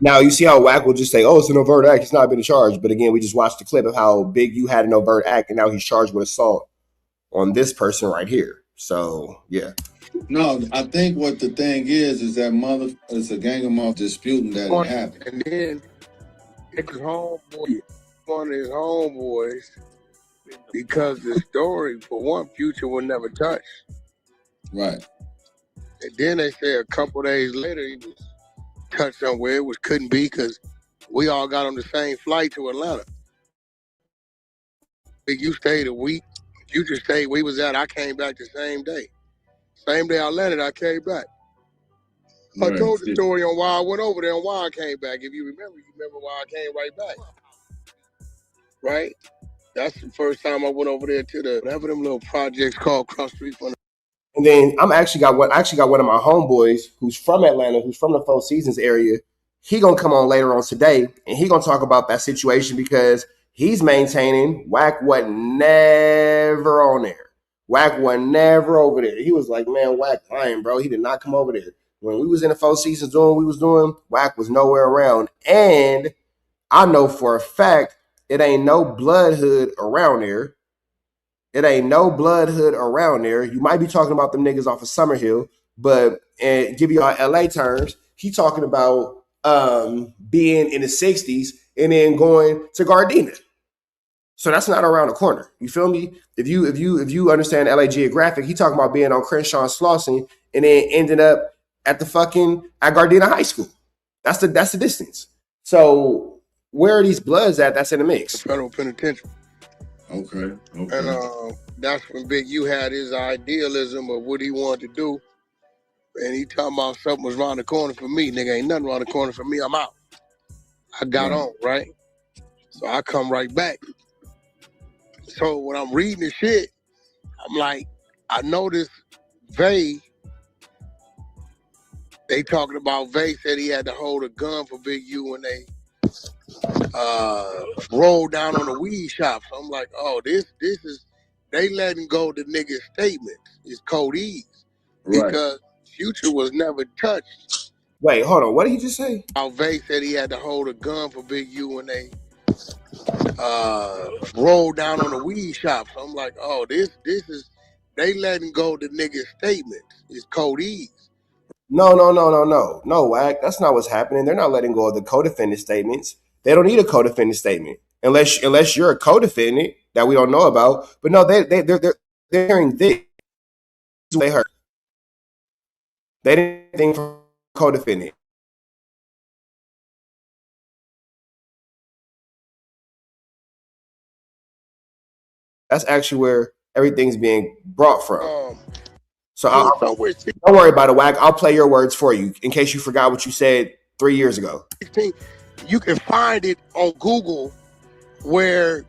Now, you see how WACK will just say, oh, it's an overt act. It's not been charged. But again, we just watched the clip of how Big U had an overt act, and now he's charged with assault on this person right here. So, yeah. No, I think what the thing is that it's a gang of motherfuckers disputing that it happened. And then one of his homeboys, because the story, for one, Future will never touch. Right. And then they say a couple days later, he was touched somewhere, which couldn't be because we all got on the same flight to Atlanta. You stayed a week. Future stayed where he was at. I came back the same day. Same day I landed, I came back. Right. I told the story on why I went over there and why I came back. If you remember why I came right back. Right? That's the first time I went over there to whatever them little projects called Cross Street Fund. And then I actually got one of my homeboys who's from Atlanta, who's from the Four Seasons area. He gonna come on later on today, and he gonna talk about that situation because he's maintaining WACK wasn't never on there. WACK wasn't never over there. He was like, man, WACK lying, bro. He did not come over there. When we was in the Four Seasons doing what we was doing, WACK was nowhere around. And I know for a fact it ain't no blood hood around there. You might be talking about them niggas off of Summerhill, but and give you all LA terms, he talking about being in the 60s and then going to Gardena. So that's not around the corner. You feel me? If you understand LA geographic, he talking about being on Crenshaw and Slauson and then ending up at Gardena High School. That's the distance. So where are these bloods at that's in the mix? The federal penitentiary. Okay. And that's when Big U had his idealism of what he wanted to do. And he talking about something was around the corner for me. Nigga, ain't nothing around the corner for me. I'm out. I got on, right? So I come right back. So when I'm reading the shit, I'm like, I noticed they talking about Vay said he had to hold a gun for Big U when they rolled down on the weed shop. So I'm like, oh, this is, they letting go the nigga's statements. It's Cody's. Right. Because Future was never touched. Wait, hold on. What did he just say? Vay said he had to hold a gun for Big U when they rolled down on the weed shop. So I'm like, oh, this is they letting go the nigga's statements. It's Cody's. No, Wack. That's not what's happening. They're not letting go of the co-defendant statements. They don't need a co-defendant statement unless you're a co-defendant that we don't know about. But no, they're hearing this. They heard. They didn't think from co-defendant. That's actually where everything's being brought from. So don't worry about it, Wack. I'll play your words for you in case you forgot what you said 3 years ago. You can find it on Google where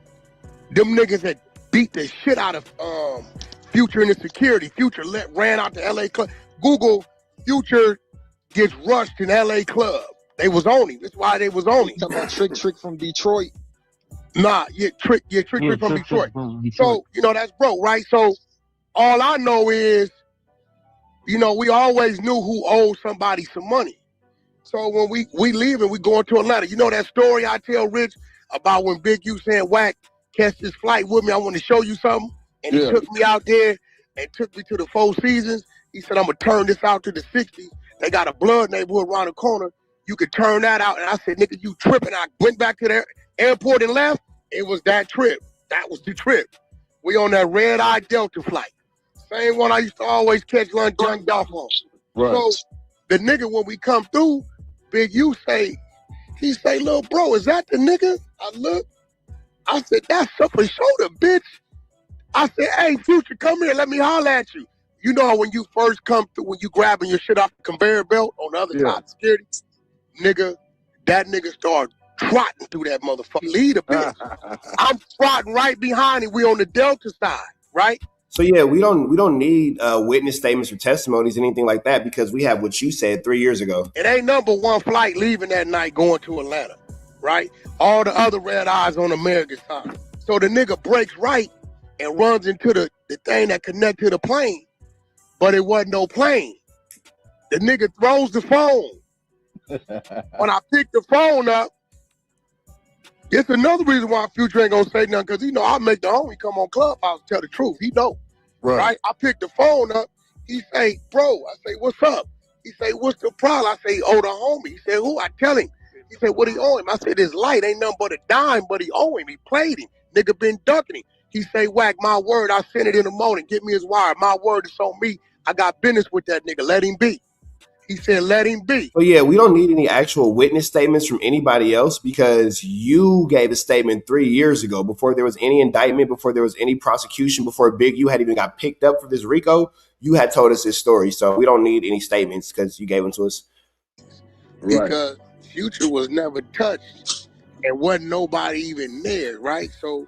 them niggas had beat the shit out of Future in the security. Future ran out to LA Club. Google Future gets rushed in LA Club. They was on him. That's why they was on him. Talking about Trick from Detroit. Nah, Trick from Detroit. So, that's broke, right? So all I know is, we always knew who owed somebody some money. So when we leave and we going to Atlanta, that story I tell Rich about when Big U saying, Wack, catch this flight with me, I want to show you something. And he took me out there and took me to the Four Seasons. He said, I'm going to turn this out to the 60s. They got a blood neighborhood around the corner. You could turn that out. And I said, nigga, you tripping. I went back to the airport and left. It was that trip. That was the trip. We on that red-eye Delta flight. Same one I used to always catch lunch junked off on. Right. So the nigga, when we come through, Big U he say, little bro, is that the nigga? I look. I said, that's upper shoulder, bitch. I said, hey, Future, come here. Let me holler at you. You know when you first come through, when you grabbing your shit off the conveyor belt on the other side of security? Nigga, that nigga started trotting through that motherfucker. Lead a bitch. I'm trotting right behind him. We on the Delta side, right? So yeah, we don't need witness statements or testimonies, anything like that, because we have what you said 3 years ago. It ain't number one flight leaving that night going to Atlanta, right? All the other red eyes on American side. So the nigga breaks right and runs into the thing that connected to the plane, but it wasn't no plane. The nigga throws the phone. When I pick the phone up, it's another reason why Future ain't gonna say nothing, because I make the homie come on Clubhouse and tell the truth. He know. Right? I pick the phone up. He say, bro, I say, what's up? He say, what's the problem? I say, oh, the homie. He said, who? I tell him. He said, what he owe him? I said, his light ain't nothing but a dime, but he owe him. He played him. Nigga been ducking him. He say, Wack, my word, I sent it in the morning. Get me his wire. My word is on me. I got business with that nigga. Let him be. He said, let him be. Well, yeah, we don't need any actual witness statements from anybody else, because you gave a statement 3 years ago before there was any indictment, before there was any prosecution, before Big U had even got picked up for this RICO. You had told us this story, so we don't need any statements because you gave them to us. Because Future was never touched and wasn't nobody even there, right? So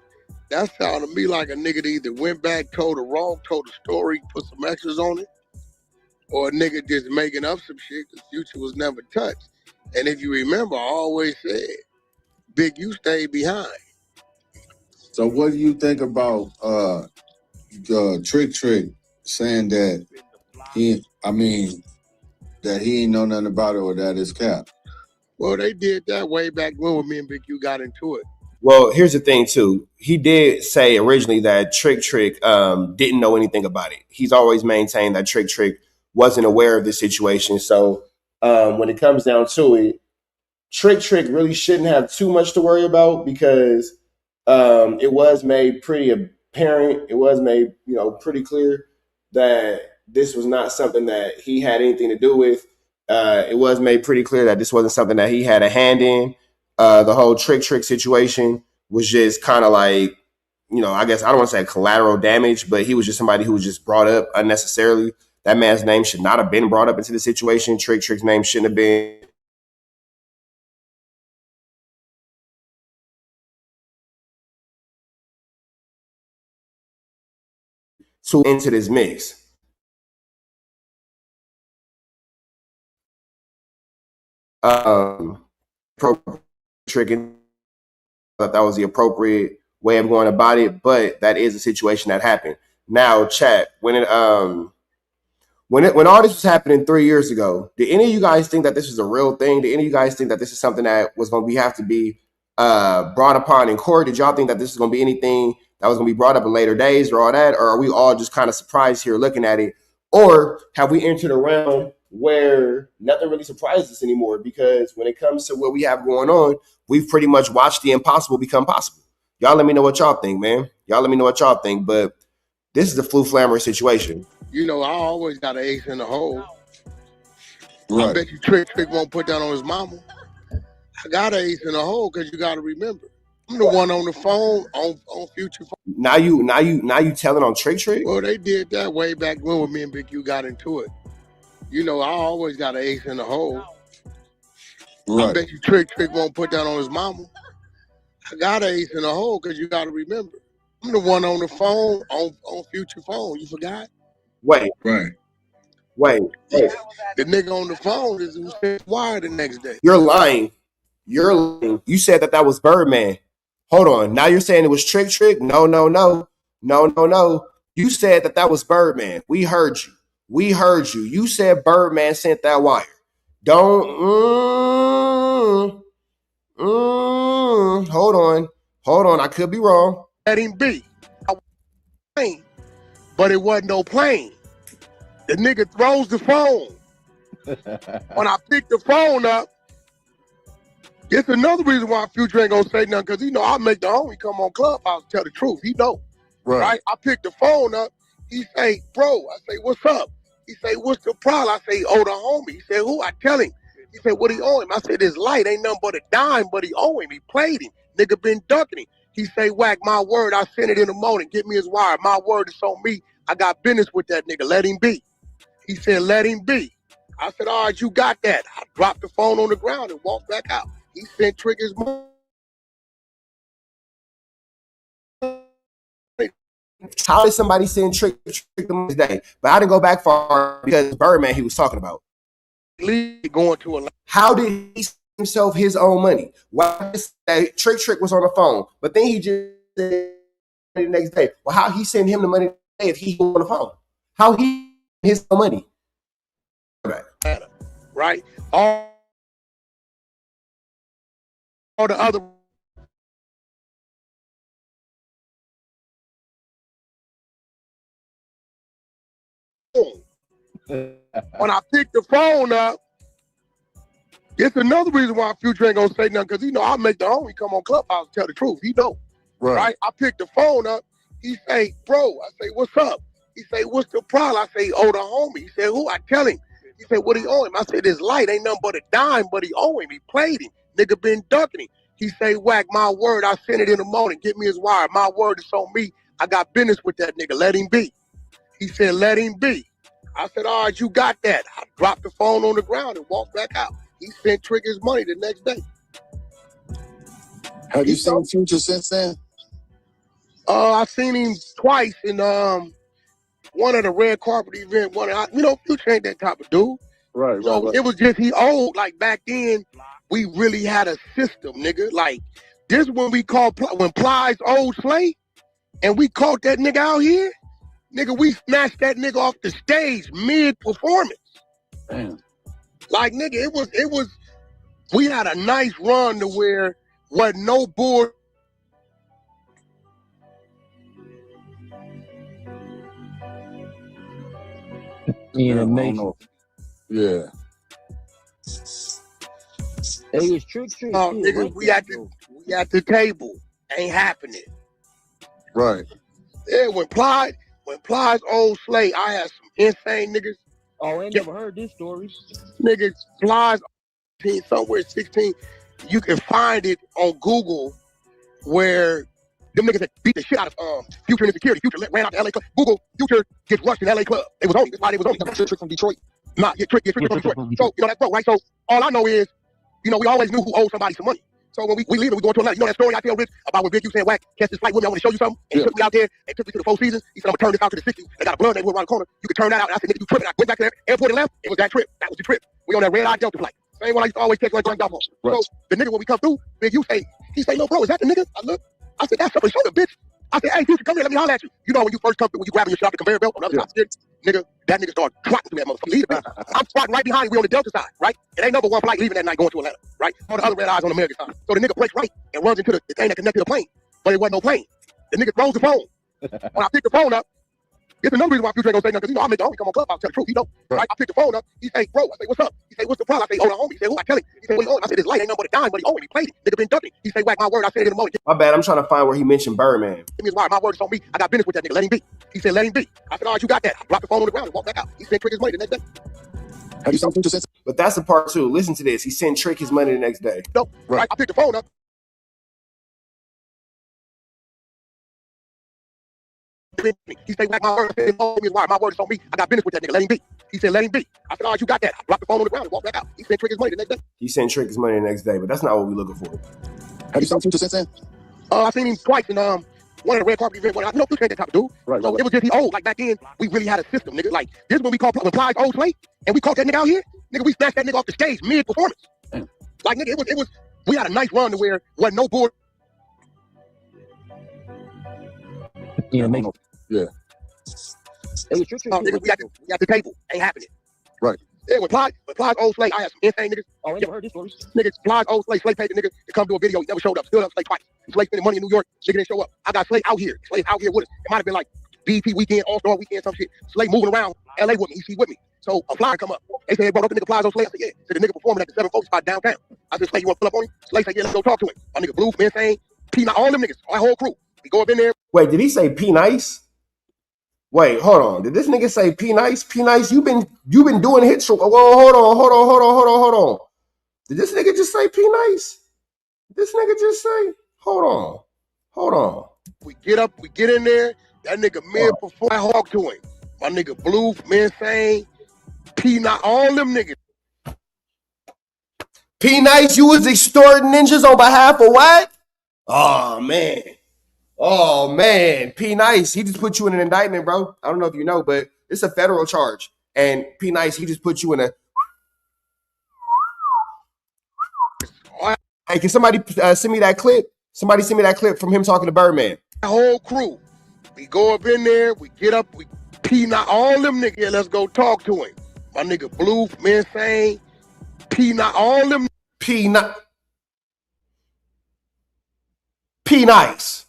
that sounded to me like a nigga that either went back, told the story, put some extras on it, or a nigga just making up some shit because Future was never touched. And if you remember, I always said, Big U stayed behind. So what do you think about Trick saying that he ain't know nothing about it, or that is cap? Well, they did that way back when me and Big U got into it. Well, here's the thing, too. He did say originally that Trick didn't know anything about it. He's always maintained that Trick wasn't aware of the situation. So when it comes down to it, Trick really shouldn't have too much to worry about, because it was made pretty apparent. It was made, pretty clear that this was not something that he had anything to do with. It was made pretty clear that this wasn't something that he had a hand in. The whole Trick situation was just kind of like, I guess I don't want to say collateral damage, but he was just somebody who was just brought up unnecessarily. That man's name should not have been brought up into the situation. Trick's name shouldn't have been. Into this mix. Tricking, that was the appropriate way of going about it, but that is a situation that happened. Now, chat, when all this was happening 3 years ago, did any of you guys think that this was a real thing? Did any of you guys think that this is something that was going to have to be brought upon in court? Did y'all think that this is going to be anything that was going to be brought up in later days or all that? Or are we all just kind of surprised here looking at it? Or have we entered a realm where nothing really surprises us anymore? Because when it comes to what we have going on, we've pretty much watched the impossible become possible. Y'all let me know what y'all think, man. Y'all let me know what y'all think. But this is the Flu Flammer situation. You know, I always got an ace in the hole. Right. I bet you Trick won't put that on his mama. I got an ace in the hole because you got to remember, I'm the one on the phone on Future phone. Now you telling on Trick? Well, they did that way back when me and Big U got into it. You know, I always got an ace in the hole. Right. I bet you Trick won't put that on his mama. I got an ace in the hole because you got to remember, I'm the one on the phone on Future phone. You forgot? Wait. The nigga on the phone is who sent wire the next day. You're lying. You said that was Birdman. Hold on. Now you're saying it was Trick? No. You said that was Birdman. We heard you. You said Birdman sent that wire. Don't. Hold on. I could be wrong. Let him be. But it wasn't no plane. The nigga throws the phone. When I pick the phone up, it's another reason why Future ain't gonna say nothing, because he know I make the homie come on Clubhouse and tell the truth. He know. Right? I pick the phone up. He say, bro, I say, what's up? He say, what's the problem? I say, oh, the homie. He said, who? I tell him. He said, what he owe him? I said, this light ain't nothing but a dime, but he owe him. He played him. Nigga been ducking him. He say, Wack, my word, I sent it in the morning. Get me his wire. My word is on me. I got business with that nigga. Let him be. He said, let him be. I said, all right, you got that. I dropped the phone on the ground and walked back out. He sent Trick his money. How did somebody send Trick the next day? But I didn't go back far because Birdman he was talking about. Going to a. How did he send himself his own money? Why that Trick was on the phone, but then he just said the next day. Well, how he send him the money if he on the phone? How he his own money? Right? All the other. When I pick the phone up, it's another reason why Future ain't gonna say nothing, because he know I make the homie come on Clubhouse and tell the truth. He know. Right? I pick the phone up. He say, bro, I say, what's up? He say, what's the problem? I say, oh, the homie. He said, who? I tell him. He said, what he owe him? I said, this light ain't nothing but a dime, but he owe him. He played him. Nigga been ducking him. He say, Wack, my word, I sent it in the morning. Get me his wire. My word is on me. I got business with that nigga. Let him be. He said, let him be. I said, all right, you got that. I dropped the phone on the ground and walked back out. He sent Trick his money the next day. Have you seen Future since then? I seen him twice in one of the red carpet events. Future ain't that type of dude. Right. It was just he old. Like back then, we really had a system, nigga. Like this when we called when Plies old Slay, and we caught that nigga out here. Nigga, we snatched that nigga off the stage mid-performance. Damn. Like, nigga, it was, we had a nice run to where wasn't no bull. Yeah, nigga, we at the table. Ain't happening. Right. Yeah, when Plies old Slay, I had some insane niggas. Oh, I ain't never heard this story. Niggas, Plies, somewhere 16. You can find it on Google where them niggas that beat the shit out of Future in security. Future ran out to LA Club. Google, Future gets rushed in LA Club. It was on. That's why it was on. Trick from Detroit. Nah, Trick from Detroit. So, that's broke, right? So, all I know is, we always knew who owed somebody some money. So when we leave it, we go to Atlanta. You know that story I tell Rich about when Big U said, Wack, catch this flight with me, I want to show you something. And he took me out there and took me to the Four Seasons. He said, I'm going to turn this out to the 60s. They got a blood neighborhood around the corner. You can turn that out. And I said, nigga, you tripping. I went back to the airport and left. It was that trip. That was the trip. We on that red-eye Delta flight. Same one I used to always catch like off on. Right. So the nigga, when we come through, Big U he say, no, bro, is that the nigga? I look. I said, that's something shoulder, bitch. I said, hey, Future, come here, let me holler at you. You know when you first come through, when you grabbing your shit off the conveyor belt on the other side, nigga, That nigga started trotting through that motherfucker. I'm trotting right behind him. We on the Delta side, right? It ain't number one flight leaving that night going to Atlanta, right? All the other red eyes on the American side. So the nigga breaks right and runs into the thing that connected to the plane, but it wasn't no plane. The nigga throws the phone. When I pick the phone up, it's another reason why Future ain't gonna say nothing, because you know I make the homie come on Clubhouse, tell the truth. He know, right? I pick the phone up. He say, bro, I say, what's up? He say, what's the problem? I say, hold on, homie. He say, who? I tell him. He say, what you on? I said, this light ain't nothing but a dime, but he owe it. He played it. Nigga been ducking. He say, whack my word. I said it in the moment. My bad. I'm trying to find where he mentioned Birdman. Give me his wire. My word is on me. I got business with that nigga. Let him be. He said, let him be. I said, all right, you got that. I dropped the phone on the ground and walked back out. He sent Trick his money the next day. Have you seen Future since? But that's the part two. Listen to this. He sent Trick his money the next day. No, right. I picked the phone up. He said, whack my word. I said, give me his wire. My word is on me. I got business with that nigga. Let him be. He said, let him be. I said, all right, you got that. I dropped the phone on the ground and walked back out. He sent Trick his money the next day. He sent Trick his money the next day, but that's not what we're looking for. Have you seen Future since then? I seen him twice in one of the red carpet events. I know Future ain't that type of dude. Right, so it was just he old. Like back then, we really had a system, nigga. Like this when we called when Plies old slate, and we caught that nigga out here. Nigga, we snatched that nigga off the stage mid performance. Like nigga, it was. We had a nice run to where wasn't no board. Yeah, yeah. Nigga, we at the table. Ain't happening. Right. Yeah, with Plies old slate, I had some insane niggas. Oh, I never heard this story. Niggas, Plies old slate paid the nigga to come do a video. He never showed up. Still up Slate twice. Slate spending money in New York. Nigga didn't show up. I got Slate out here. Slate out here with us. It might have been like BT weekend, All-Star weekend, some shit. Slate moving around LA with me. He with me. So a flyer come up. They said, brought up the nigga Plies old Slate. I said, yeah. Said the nigga performing at the 7 Folks spot downtown. I said, Slate, you want to pull up on him? Slate said, yeah, let's go talk to him. My nigga Blue, Insane, P, all them niggas, our whole crew. We go up in there. Wait, did he say P Nice? Wait, hold on. Did this nigga say P Nice? P Nice, you been doing hits for. Whoa, hold on. Did this nigga just say P Nice? This nigga just say, hold on. We get up, we get in there. That nigga mid perform. I talk to him. My nigga Blue, Insane, P, all them niggas. P Nice, you was extorting ninjas on behalf of what? Oh man, P Nice, he just put you in an indictment, bro. I don't know if you know, but it's a federal charge. And P Nice, he just put you in a. Hey, can somebody send me that clip? Somebody send me that clip from him talking to Birdman. The whole crew. We go up in there, we get up, we P, all them niggas. Yeah, let's go talk to him. My nigga Blue, Insane, P, all them. P Nice.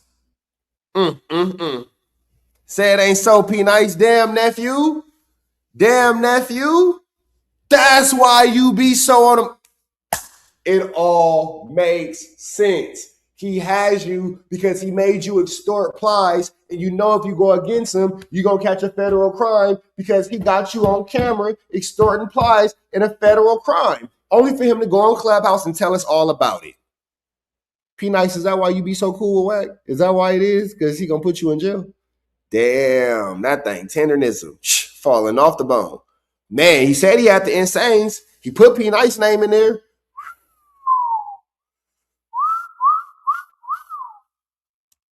Say it ain't so, P Nice. Damn nephew. That's why you be so on him. It all makes sense. He has you because he made you extort Plies, and you know if you go against him, you're going to catch a federal crime because he got you on camera extorting Plies in a federal crime. Only for him to go on Clubhouse and tell us all about it. P Nice, is that why you be so cool with Wack? Is that why it is? Because he going to put you in jail? Damn, that thing, tendernism, falling off the bone. Man, he said he had the Insanes. He put P Nice name in there.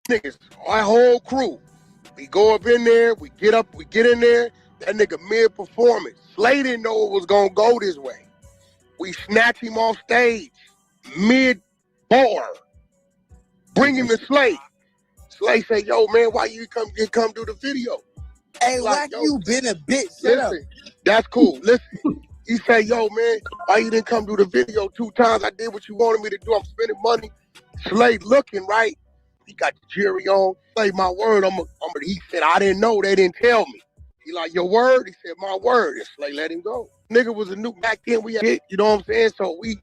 Niggas, our whole crew. We go up in there, we get up, we get in there. That nigga mid performance. Slay didn't know it was gonna go this way. We snatch him off stage, mid bar. Bring him to Slay. Slay say, yo, man, why you come do the video? Hey, like, you been a bitch. Listen, that's cool. Listen, he say, yo, man, why you didn't come do the video 2 times? I did what you wanted me to do. I'm spending money. Slay looking, right? He got the jury on. Slay, my word. He said, I didn't know. They didn't tell me. He like, your word? He said, my word. And Slay let him go. Nigga was a new back then. We had it, you know what I'm saying? So we.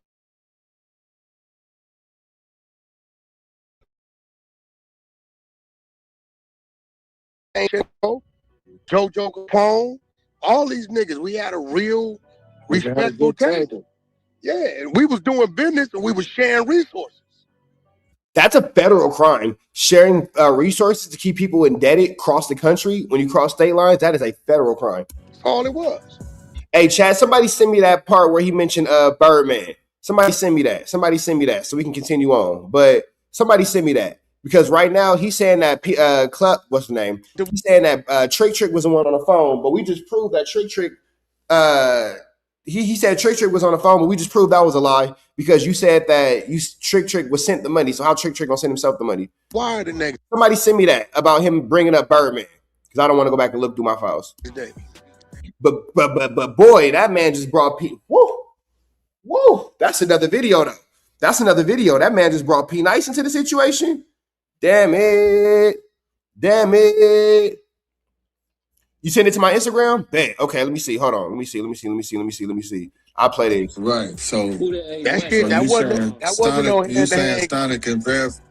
JoJo Capone, all these niggas, we had a real respectful table. Yeah, and we was doing business and we was sharing resources. That's a federal crime. Sharing resources to keep people indebted across the country when you cross state lines, that is a federal crime. That's all it was. Hey, Chad, somebody send me that part where he mentioned Birdman. Somebody send me that so we can continue on. But somebody send me that. Because right now he's saying that what's the name? He's saying that Trick was the one on the phone, but we just proved that Trick he said Trick was on the phone, but we just proved that was a lie because you said that Trick was sent the money. So how Trick gonna send himself the money? Why the nigga? Somebody send me that about him bringing up Birdman because I don't want to go back and look through my files. But boy, that man just brought P. Woo! That's another video though. That's another video. That man just brought P Nice into the situation. Damn it. You send it to my Instagram? Bet. Okay, let me see. Hold on. Let me see. I'll play this. Right. So That shit, that wasn't no hand to hand. Stunner can verify.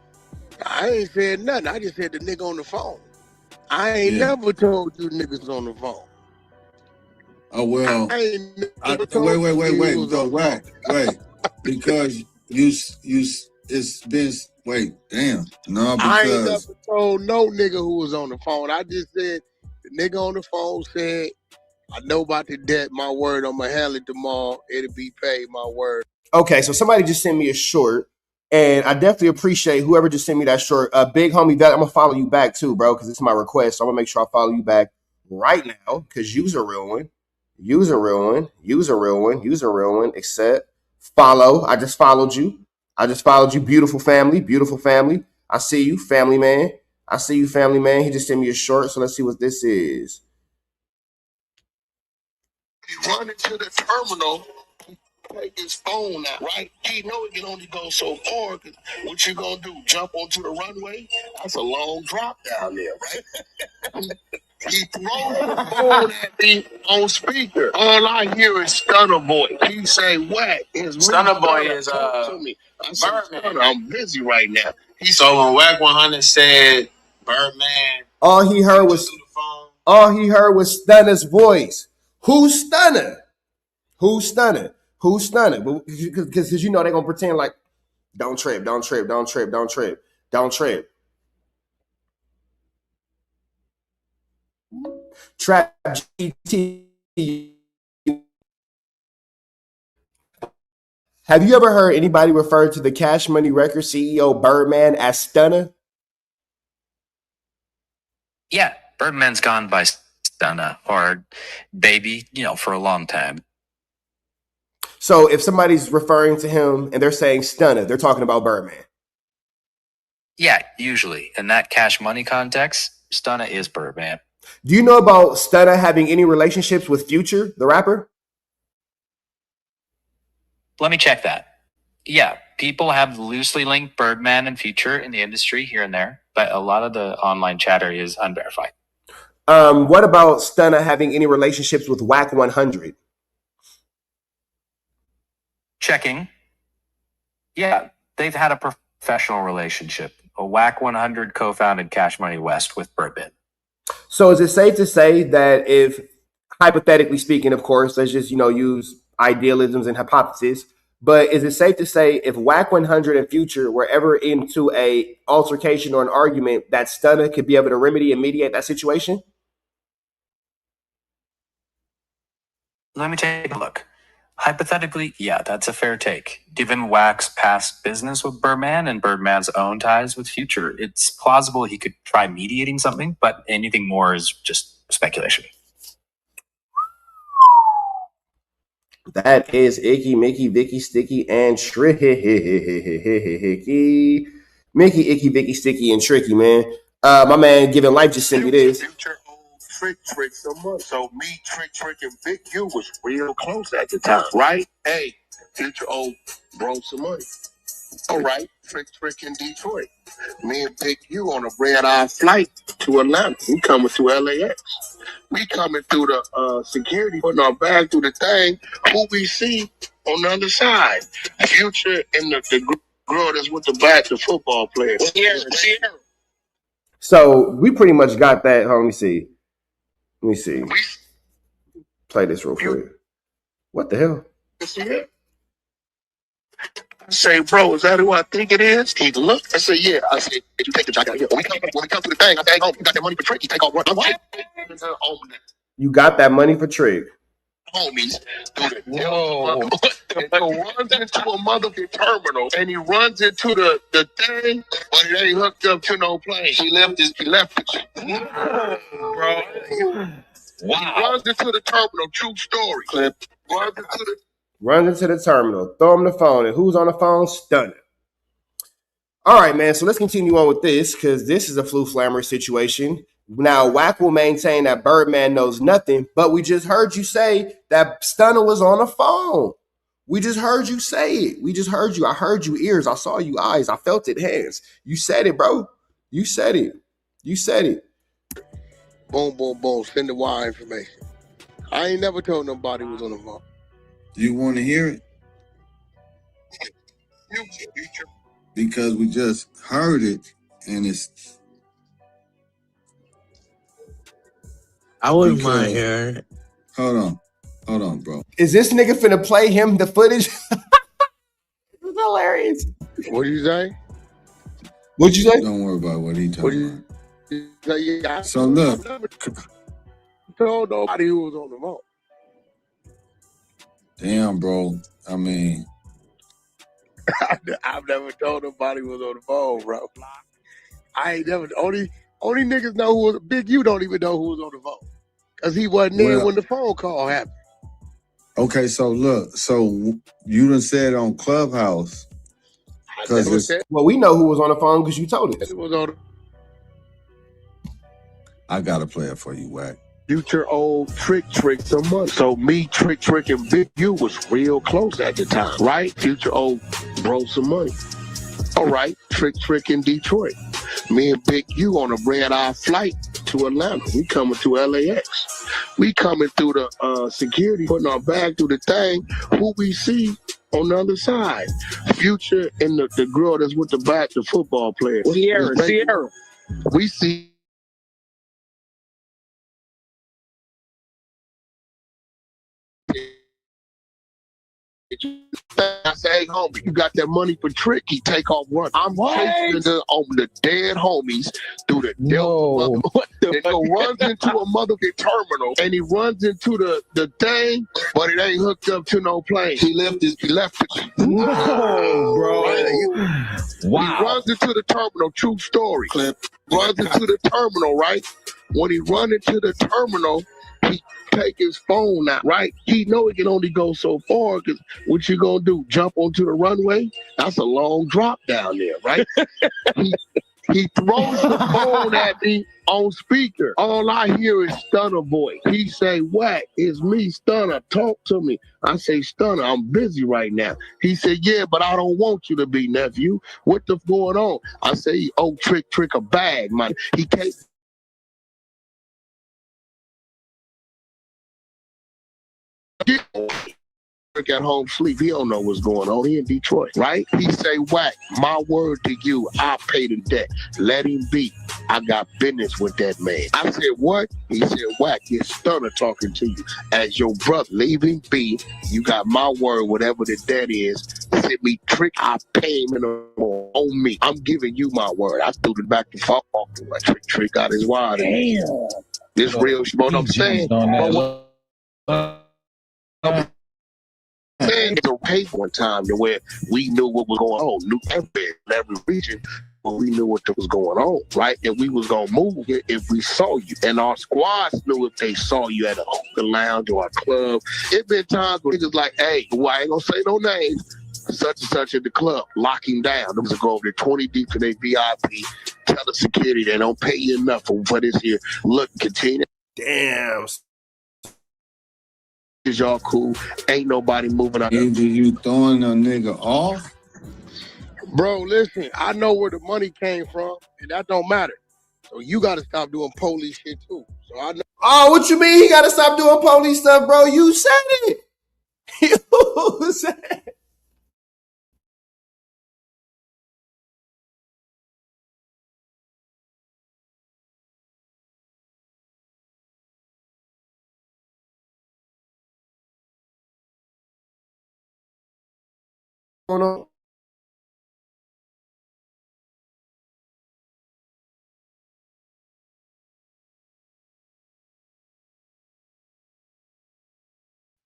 I ain't said nothing. I just said the nigga on the phone. I ain't never told you niggas on the phone. Oh well. Wait. No, wait. Because it's been damn. No, because I ain't never told no nigga who was on the phone. I just said the nigga on the phone said, I know about the debt, my word, I'm gonna handle it tomorrow. It'll be paid, my word. Okay, so somebody just sent me a short, and I definitely appreciate whoever just sent me that short. Big homie Vet, I'm gonna follow you back too, bro, because it's my request. So I'm gonna make sure I follow you back right now, because you's a real one. You's a real one. Except follow. I just followed you. Beautiful family. I see you, family man. He just sent me a short, so let's see what this is. He run into the terminal, take his phone out, right? He know it can only go so far. What you gonna do? Jump onto the runway? That's a long drop down there, right? He throws the phone at me on speaker. All I hear is Stunner Boy. He say, "What?" Stunner Boy is to me. I said, Stunner, I'm busy right now. So when WACK100 said Birdman, all he heard was Stunner's voice. Who's Stunner? Because you know they're gonna pretend like don't trip. Trap GT. Have you ever heard anybody refer to the Cash Money Records CEO Birdman as Stunner? Yeah, Birdman's gone by Stunner or Baby, for a long time. So if somebody's referring to him and they're saying Stunner, they're talking about Birdman. Yeah, usually. In that Cash Money context, Stunner is Birdman. Do you know about Stunner having any relationships with Future, the rapper? Let me check that. Yeah, people have loosely linked Birdman and Future in the industry here and there, but a lot of the online chatter is unverified. What about Stunner having any relationships with WACK100? Checking. Yeah, they've had a professional relationship. A WACK100 co-founded Cash Money West with Birdman. So is it safe to say that if, hypothetically speaking, of course, let's just, use idealisms and hypotheses, but is it safe to say if WACK100 and Future were ever into a altercation or an argument, that Stunner could be able to remedy and mediate that situation? Let me take a look. Hypothetically, yeah, that's a fair take. Given WACK's past business with Birdman and Birdman's own ties with Future, it's plausible he could try mediating something, but anything more is just speculation. That is Icky, Mickey, Vicky, Sticky, and Tricky. Mickey, Icky, Vicky, Sticky, and Tricky, man. My man Giving Life just sent me this. Future old Trick so much. So me, Trick, and Big U was real close at the time, right? Hey, Future old brought some money. All right, Trick in Detroit. Me and Big U on a red-eye flight to Atlanta. We coming to LAX. We coming through the security, putting our bag through the thing. Who we see on the other side? Future and the girl that's with the football player. Sierra. So we pretty much got that. Let me see. Play this real quick. What the hell? I say, bro, is that who I think it is? He looked. I said, yeah. I said, did you take the jacket? When we come to the thing, I say, oh, you got that money for Trick? He take off. What? You got that money for Trick. Homies, whoa! It runs into a motherfucking terminal, and he runs into the thing, but it ain't hooked up to no plane. He left it. Bro. Wow. He runs into the terminal. True story. Clip. Runs into the terminal. Throw him the phone, and who's on the phone? Stunner. All right, man. So let's continue on with this because this is a flu flammer situation. Now, WACK will maintain that Birdman knows nothing, but we just heard you say that Stunner was on the phone. We just heard you say it. We just heard you. I heard you ears. I saw you eyes. I felt it hands. You said it, bro. You said it. You said it. Boom, boom, boom. Send the wire information. I ain't never told nobody was on the phone. You want to hear it? Because we just heard it, and it's. I wouldn't mind hearing it. Hold on, bro. Is this nigga finna play him the footage? It's hilarious. What did you say? What'd you say? Don't worry about what he talking about. Yeah, So look, I never told nobody who was on the phone. Damn, bro. I mean, I've never told nobody who was on the phone, bro. I ain't never. Only niggas know who was. Big U don't even know who was on the phone. Because he wasn't there when the phone call happened. Okay, so look. So you done said on Clubhouse. Well, we know who was on the phone because you told us. It was on. I got to play it for you, Wack. Future old Trick some money. So me, Trick and Big U was real close at the time, right? Future old bro some money. All right, Trick in Detroit. Me and Big U on a red-eye flight to Atlanta. We coming to LAX. We coming through the security, putting our bag through the thing. Who we see on the other side? Future and the girl that's with the football player. Sierra. We see. I say, hey, homie, you got that money for Trick? He take off run. I'm chasing the dead homies through the Delta. What the fuck? Runs into a motherfucking terminal, and he runs into the thing, but it ain't hooked up to no plane. He left it. Whoa, bro. Right? Wow. He runs into the terminal. True story. Clip. Runs into the terminal, right? When he run into the terminal, he take his phone out, right? He know he can only go so far, because what you gonna do, jump onto the runway? That's a long drop down there, right? he throws the phone at me on speaker. All I hear is Stunner voice. He say, Wack, it's me, Stunner, talk to me. I say, Stunner, I'm busy right now. He said, yeah, but I don't want you to be, nephew. What the going on? I say, oh, Trick a bag, man. He can't. At home sleep. He don't know what's going on. He in Detroit, right? He say, Wack, my word to you, I pay the debt. Let him be. I got business with that man. I said, what? He said, Wack, it's Stunner talking to you. As your brother, leave him be. You got my word, whatever the debt is. Send me Trick, I pay him in a more on me. I'm giving you my word. I threw it back to fuck off. Trick got his wire. Damn. This real shit. What I'm saying. It's a paper one time to where we knew what was going on, knew every region, but we knew what was going on, right? And we was gonna move it if we saw you. And our squads knew if they saw you at a hookah lounge or a club. It been times where niggas like, hey, well, I ain't gonna say no names, such and such at the club, lock him down. Them go over there 20 deep to their VIP, tell the security they don't pay you enough for this here. Look, continue. Damn. Is y'all cool? Ain't nobody moving out. Either you throwing a nigga off? Bro, listen, I know where the money came from, and that don't matter. So you got to stop doing police shit too. So I know. Oh, what you mean he got to stop doing police stuff, bro? You said it. You said it. On.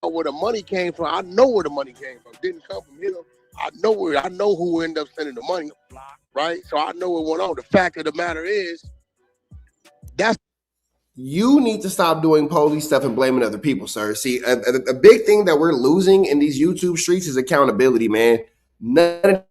Where the money came from, I know where the money came from. It didn't come from him. I know who ended up sending the money, right? So I know what went on. The fact of the matter is, you need to stop doing police stuff and blaming other people, sir. See, a big thing that we're losing in these YouTube streets is accountability, man. None of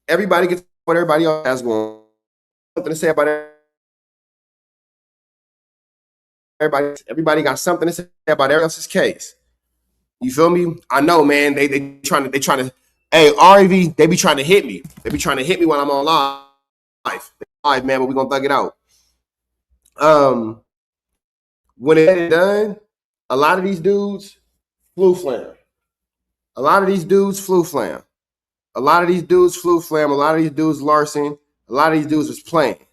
Everybody gets what everybody else has going. Something to say about everybody. Everybody got something to say about everybody else's case. You feel me? I know, man. They trying to. Hey, REV, they be trying to hit me. They be trying to hit me when I'm on live. Live, man, but we gonna thug it out. When it's done, a lot of these dudes flew flam. A lot of these dudes flew flam. A lot of these dudes flew flam. A lot of these dudes Larson. A lot of these dudes was playing.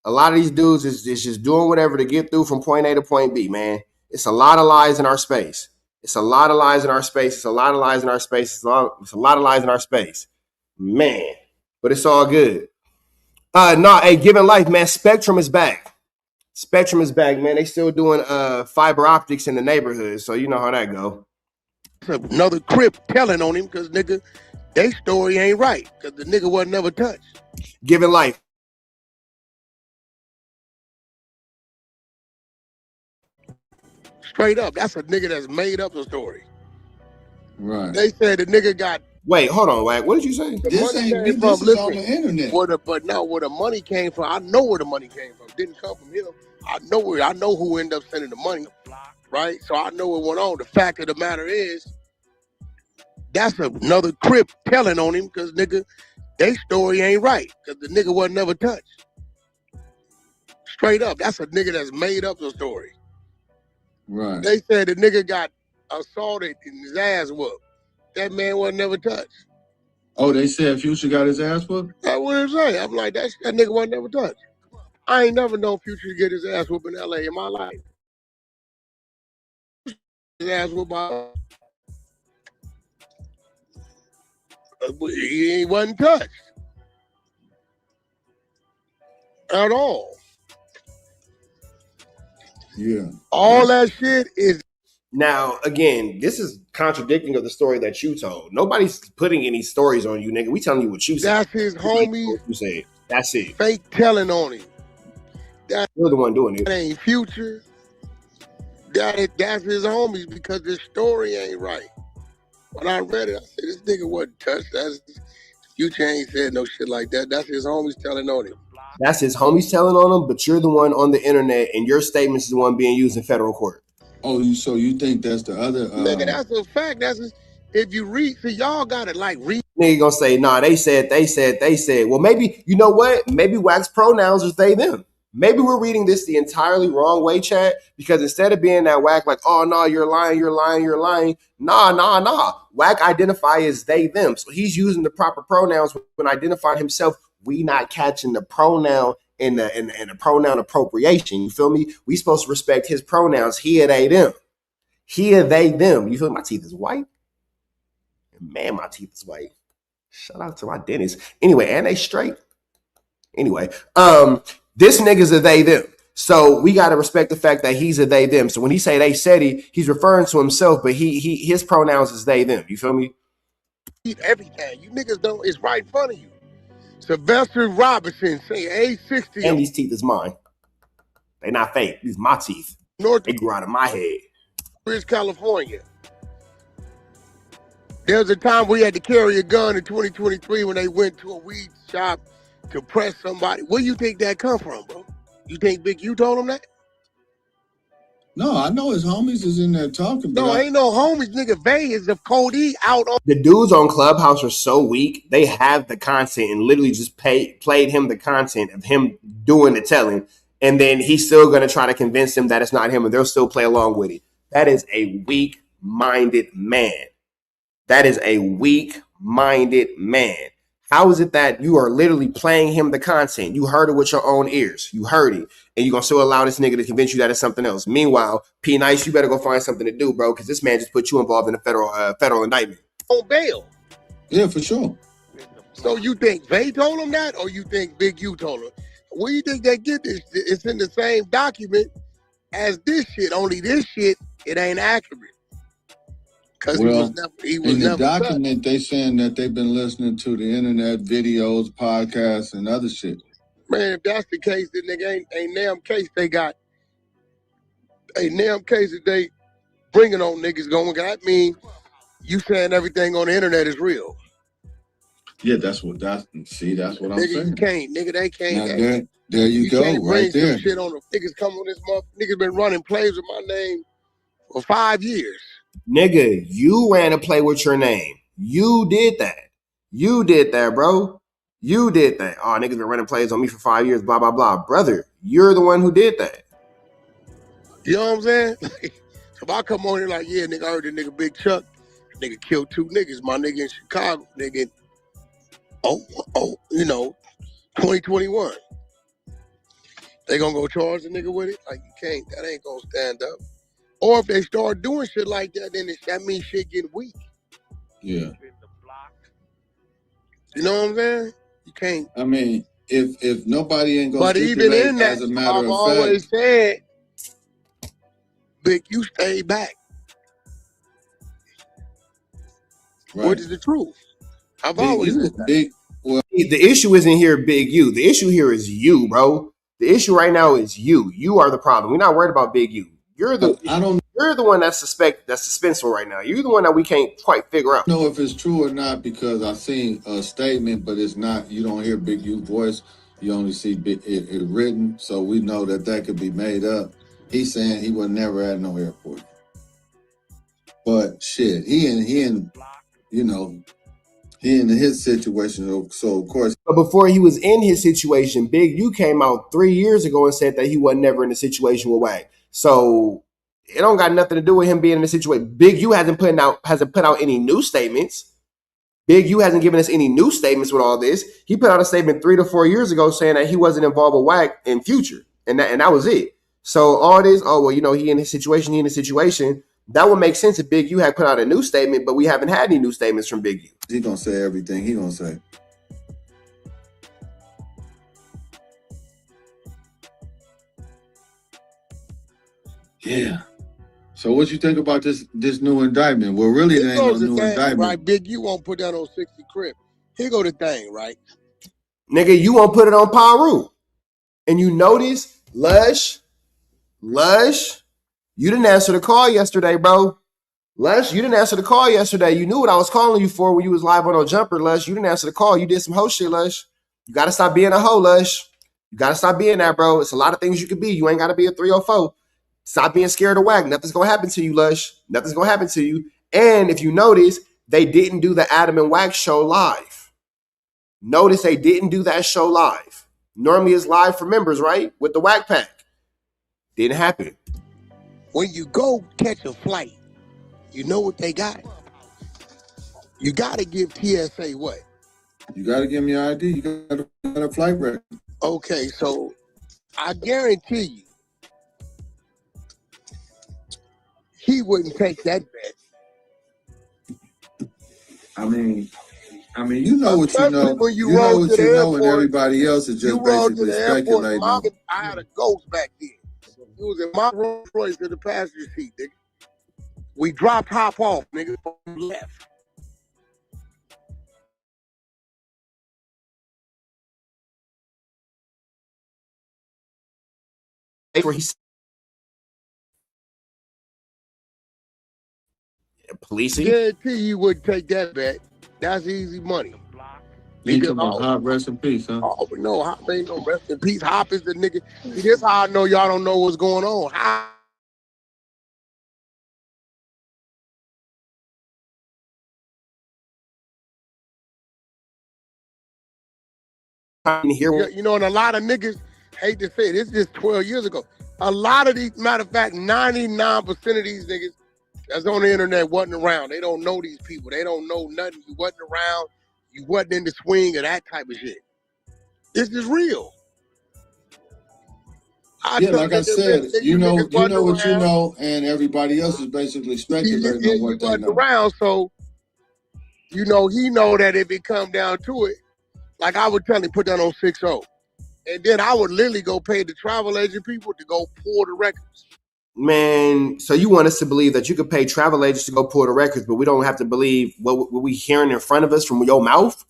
A lot of these dudes is just doing whatever to get through from point A to point B, man. It's a lot of lies in our space. It's a lot of lies in our space. It's a lot of lies in our space. It's a lot of lies in our space. Man. But it's all good. Hey, Given Life, man, Spectrum is back. Spectrum is back, man. They still doing fiber optics in the neighborhood, so you know how that go. Another Crip telling on him because nigga, they story ain't right because the nigga wasn't never touched. Given Life. Straight up, that's a nigga that's made up the story. Right. They said the nigga got. Wait, hold on, Wack. What did you say? This ain't me. This is on the internet. Where the money came from, I know where the money came from. It didn't come from him. I know who ended up sending the money, right? So I know what went on. The fact of the matter is, that's another Crip telling on him because nigga, they story ain't right because the nigga wasn't never touched. Straight up, that's a nigga that's made up the story. Right. They said the nigga got assaulted and his ass whooped. That man wasn't never touched. Oh, they said Future got his ass whooped? That's what I'm saying. I'm like, that nigga wasn't never touched. I ain't never known Future to get his ass whooped in LA in my life. His ass whooped by he wasn't touched at all. Yeah. All that shit is. Now, again, this is contradicting of the story that you told. Nobody's putting any stories on you, nigga. We telling you what you said. That's his homie. You said. That's it. Fake telling on him. You're the one doing it. That ain't Future. That's his homies because this story ain't right. When I read it, I said, this nigga wasn't touched. Future ain't said no shit like that. That's his homies telling on him. That's his homies telling on him, but you're the one on the internet, and your statements is the one being used in federal court. Oh, so you think that's the other? Nigga, that's a fact. If you read, see, y'all got to read. Nigga gonna say, nah, they said. Well, maybe, you know what? Maybe wax pronouns is they, them. Maybe we're reading this the entirely wrong way, chat, because instead of being that Wack like, oh, no, you're lying. Nah. Wack identify as they, them. So he's using the proper pronouns when identifying himself. We not catching the pronoun in the pronoun appropriation. You feel me? We supposed to respect his pronouns. He, they, them. He, they, them. You feel me? My teeth is white. Man, my teeth is white. Shout out to my dentist. Anyway, and they straight. Anyway, this nigga's a they, them. So we got to respect the fact that he's a they, them. So when he say they said he's referring to himself, but his pronouns is they, them. You feel me? Everything. You niggas don't, it's right in front of you. Sylvester Robinson saying age 60. And these teeth is mine. They not fake. These my teeth. They grew out of my head. Bridge, California. There was a time we had to carry a gun in 2023 when they went to a weed shop to press somebody. Where you think that come from, bro? You think Big U told him that? No, I know his homies is in there talking. No, ain't no homies, nigga. Vay is the Cody out on. The dudes on Clubhouse are so weak. They have the content and literally just played him the content of him doing the telling. And then he's still going to try to convince them that it's not him and they'll still play along with it. That is a weak-minded man. That is a weak-minded man. How is it that you are literally playing him the content? You heard it with your own ears. You heard it. And you're going to still allow this nigga to convince you that it's something else. Meanwhile, P. Nice, you better go find something to do, bro, because this man just put you involved in a federal indictment. On bail. Yeah, for sure. So you think Vay told him that or you think Big U told him? Where you think they get this? It's in the same document as this shit. Only this shit, it ain't accurate. Because he was in the never document, they saying that they've been listening to the internet, videos, podcasts, and other shit. Man, if that's the case, then nigga ain't damn case they got. A damn case that they bringing on niggas going. That mean you saying everything on the internet is real. Yeah, that's what I'm Nigga, saying. you can't. Nigga, they can't. Now, there you go, can't right bring some there. shit on them. Niggas come on this month. Niggas been running plays with my name for 5 years. Nigga, you ran a play with your name. You did that. You did that, bro. You did that. Oh, niggas been running plays on me for 5 years, blah, blah, blah. Brother, you're the one who did that. You know what I'm saying? So if I come on here like, yeah, nigga, I heard the nigga Big Chuck, nigga killed 2 niggas, my nigga in Chicago, nigga, 2021. They gonna go charge the nigga with it? Like, you can't. That ain't gonna stand up. Or if they start doing shit like that, then that means shit getting weak. Yeah. You know what I'm saying? You can't. I mean, if nobody ain't gonna But even stipulate, in that, as a matter I've of always fact, said, Big, you stay back. right. Which is the truth. I've Big always you, said that. big. Well, the issue isn't here, Big U. The issue here is you, bro. The issue right now is you. You are the problem. We're not worried about Big U. You're the one that's suspenseful right now. You're the one that we can't quite figure out. Know if it's true or not because I seen a statement, but it's not. You don't hear Big U's voice. You only see it written, so we know that could be made up. He's saying he was never at no airport, but shit, he in his situation. So of course, but before he was in his situation, Big U came out 3 years ago and said that he was never in a situation with WACK. So it don't got nothing to do with him being in a situation. Big U hasn't put out any new statements. Big U hasn't given us any new statements with all this. He put out a statement 3 to 4 years ago saying that he wasn't involved with WACK in future, and that was it. So all this, he in his situation. That would make sense if Big U had put out a new statement, but we haven't had any new statements from Big U. He gonna say everything he gonna say. Yeah. So what you think about this new indictment? Well, really, there ain't no new indictment. Right, Big, you won't put that on 60 Crip. Here go the thing, right? Nigga, you won't put it on Paru. And you notice, Lush, you didn't answer the call yesterday, bro. Lush, you didn't answer the call yesterday. You knew what I was calling you for when you was live on Jumper, Lush. You didn't answer the call. You did some hoe shit, Lush. You got to stop being a hoe, Lush. You got to stop being that, bro. It's a lot of things you could be. You ain't got to be a 304. Stop being scared of WACK. Nothing's going to happen to you, Lush. Nothing's going to happen to you. And if you notice, they didn't do the Adam and WACK show live. Notice they didn't do that show live. Normally it's live for members, right? With the WACK pack. Didn't happen. When you go catch a flight, you know what they got? You got to give TSA what? You got to give me your ID. You got a flight record. Okay, so I guarantee you, he wouldn't take that bet. I mean, you know what you know. When you know what you know, and airport, everybody else is just basically speculating. I had a ghost back then. It was in my Rolls Royce in the passenger seat, nigga. We dropped hop off, nigga, left. Where he's policing. Guarantee you wouldn't take that bet. That's easy money. You talking about Hop, rest in peace, huh? Oh, no, Hop ain't no rest in peace. Hop is the nigga. See, this how I know y'all don't know what's going on. Hop. You know, and a lot of niggas hate to say it, it's just 12 years ago. A lot of these, matter of fact, 99% of these niggas that's on the internet wasn't around. They don't know these people. They don't know nothing. You wasn't around. You wasn't in the swing of that type of shit. This is real. Like I said, you know what you know, and everybody else is basically speculating on what they know. Around, so you know he know that if it come down to it, like I would tell him, put that on 6-0. And then I would literally go pay the travel agent people to go pull the records. Man, so you want us to believe that you could pay travel agents to go pull the records, but we don't have to believe what we hearing in front of us from your mouth?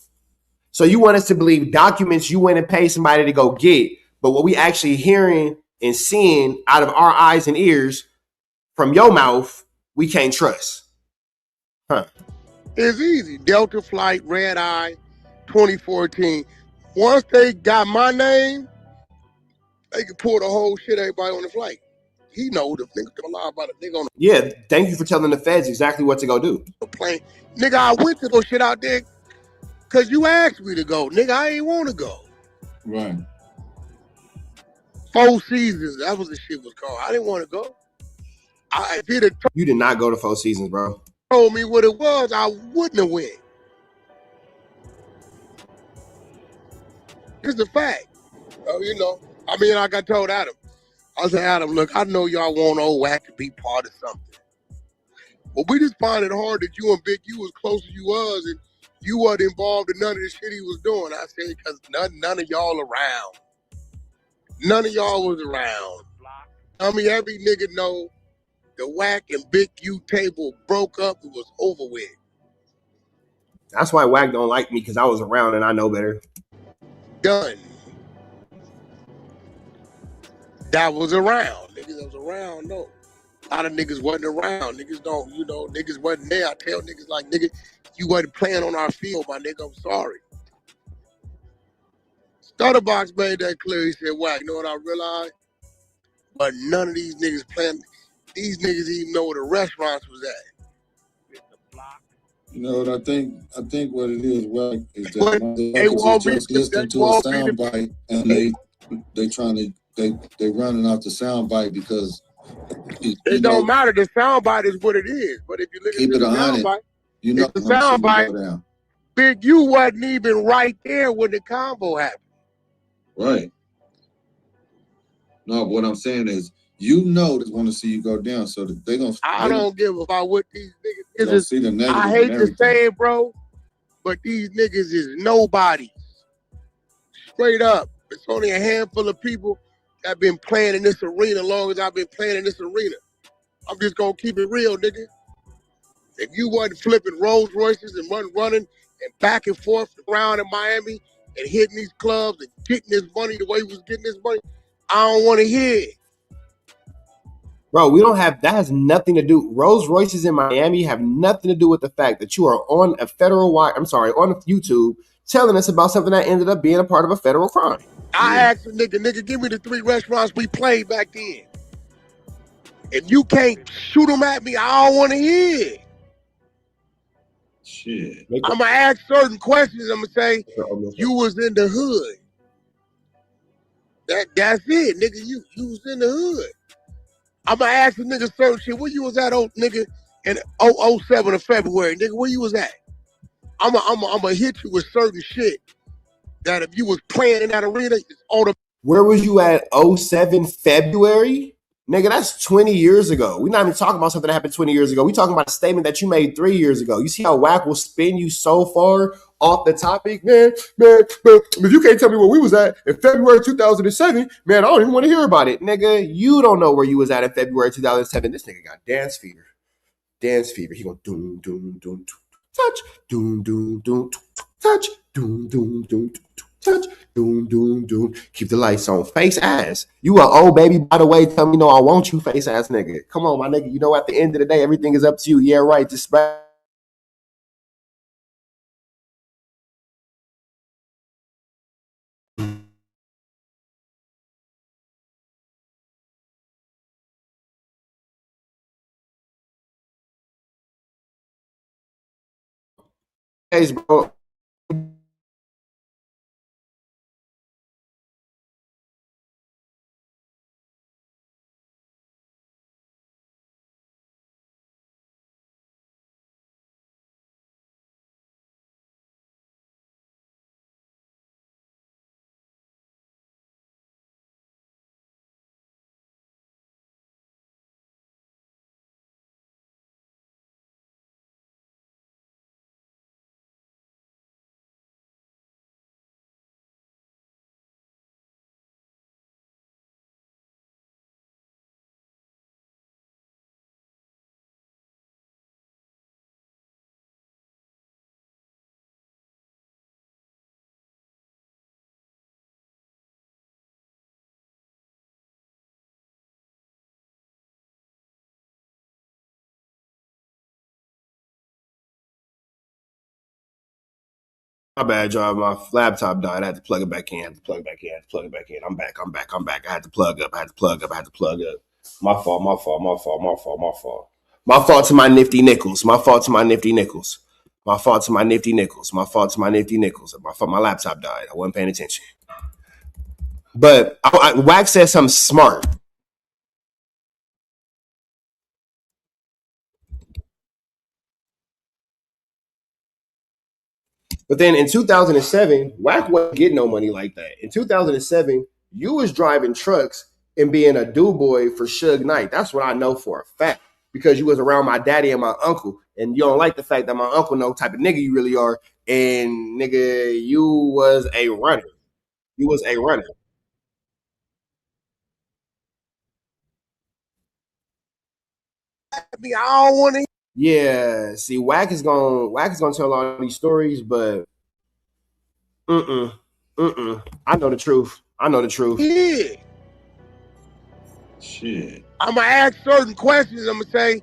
So you want us to believe documents you went and pay somebody to go get, but what we actually hearing and seeing out of our eyes and ears from your mouth, we can't trust. Huh. It's easy. Delta flight, red eye, 2014. Once they got my name, they could pull the whole shit everybody on the flight. He know the nigga can lie about a nigga on Yeah, thank you for telling the feds exactly what to go do. the plane. Nigga, I went to go shit out there because you asked me to go. Nigga, I ain't want to go. Right. 4 Seasons, that was the shit was called. I didn't want to go. You did not go to 4 Seasons, bro. Told me what it was, I wouldn't have went. It's a fact. You know, I mean, like I told Adam. I said, Adam, look, I know y'all want old WACK to be part of something. But we just find it hard that you and Big U was close as you was, and you wasn't involved in none of the shit he was doing. I said, because none of y'all around. None of y'all was around. I mean, every nigga know the WACK and Big U table broke up. It was over with. That's why WACK don't like me, because I was around and I know better. Done. That was around. Niggas that was around, no. A lot of niggas wasn't around. Niggas don't, you know, niggas wasn't there. I tell niggas like, nigga, you wasn't playing on our field, my nigga. I'm sorry. Stutterbox made that clear. He said, "WACK, you know what I realized? But none of these niggas playing. These niggas even know where the restaurants was at." You know what I think? I think what it is, WACK, is that But they motherfuckers won't are be. just listening to a soundbite and they trying to they running off the soundbite because It don't matter. The soundbite is what it is. But if you look keep at it the 100. soundbite, You know the how shit go soundbite, down. Big U wasn't even right there when the combo happened. Right. No, what I'm saying is, you know, they want to see you go down, so that they gonna. I don't give a fuck what these niggas is. See the negative. I hate to say it, bro, but these niggas is nobody. Straight up. It's only a handful of people that been playing in this arena long as I've been playing in this arena. I'm just gonna keep it real, nigga. If you wasn't flipping Rolls Royces and running and back and forth around in Miami and hitting these clubs and getting this money the way he was getting this money, I don't want to hear it. Bro, we don't have, that has nothing to do, Rolls Royces in Miami have nothing to do with the fact that you are on a federal wire, on YouTube, telling us about something that ended up being a part of a federal crime. I asked the nigga, give me the 3 restaurants we played back then. If you can't shoot them at me, I don't want to hear it. Shit. I'm going to ask certain questions. I'm going to say, you was in the hood. That's it, nigga. You was in the hood. I'm going to ask the nigga certain shit. Where you was at, old nigga, in 007 of February? Nigga, where you was at? I'm going to hit you with certain shit that if you was playing in that arena, it's on the... Where was you at 07 February? Nigga, that's 20 years ago. We're not even talking about something that happened 20 years ago. We're talking about a statement that you made 3 years ago. You see how WACK will spin you so far off the topic? Man, if you can't tell me where we was at in February 2007, man, I don't even want to hear about it. Nigga, you don't know where you was at in February 2007. This nigga got dance fever. Dance fever. He gonna doom, doom, doom, touch, doom, doom, doom, touch, doom, doom, doom, touch, doom, doom, doom. Keep the lights on. Face ass. You a old baby, by the way. Tell me no, I want you, face ass nigga. Come on, my nigga. You know, at the end of the day, everything is up to you. Yeah, right. Just bro. My bad, y'all. My laptop died. I had to plug it back in. I'm back. I had to plug up. My fault. My fault to my nifty nickels. My fault to my nifty nickels. My laptop died. I wasn't paying attention. But WACK said something smart. But then in 2007, WACK wasn't getting no money like that. In 2007, you was driving trucks and being a do-boy for Suge Knight. That's what I know for a fact. Because you was around my daddy and my uncle. And you don't like the fact that my uncle know type of nigga you really are. And nigga, you was a runner. I don't want to. Yeah, see, WACK is gonna tell all these stories, but I know the truth. Yeah. Shit. I'm gonna ask certain questions. I'm gonna say,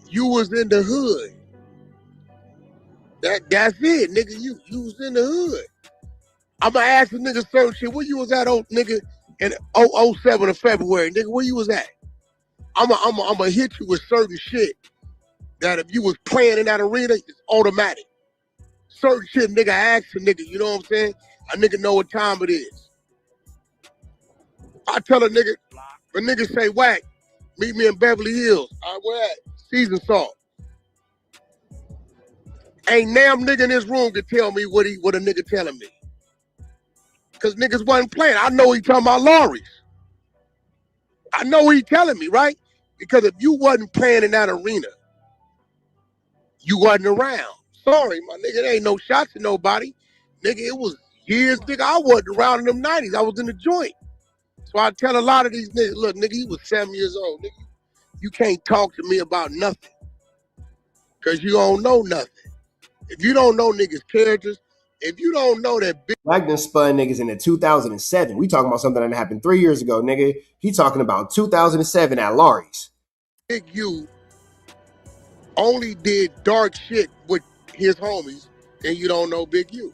you was in the hood. That's it, nigga. You was in the hood. I'm gonna ask a nigga certain shit. Where you was at, old nigga, in 07 of February, nigga? Where you was at? I'm gonna hit you with certain shit that if you was playing in that arena, it's automatic. Certain shit, nigga, ask a nigga. You know what I'm saying? A nigga know what time it is. I tell a nigga, say, WACK, meet me in Beverly Hills. Where at? Season Salt. Ain't damn nigga in this room can tell me what a nigga telling me. Cause niggas wasn't playing. I know he talking about lorries. I know what he telling me, right? Because if you wasn't playing in that arena, you wasn't around. Sorry, my nigga, there ain't no shots to nobody. Nigga, it was years, nigga, I wasn't around in them 90s. I was in the joint. So I tell a lot of these niggas, look, nigga, you was 7 years old, nigga. You can't talk to me about nothing. Cause you don't know nothing. If you don't know niggas' characters, if you don't know that big WACK done spun niggas in the 2007. We talking about something that happened 3 years ago, nigga. He talking about 2007 at Laurie's. Big U only did dark shit with his homies, and you don't know Big U.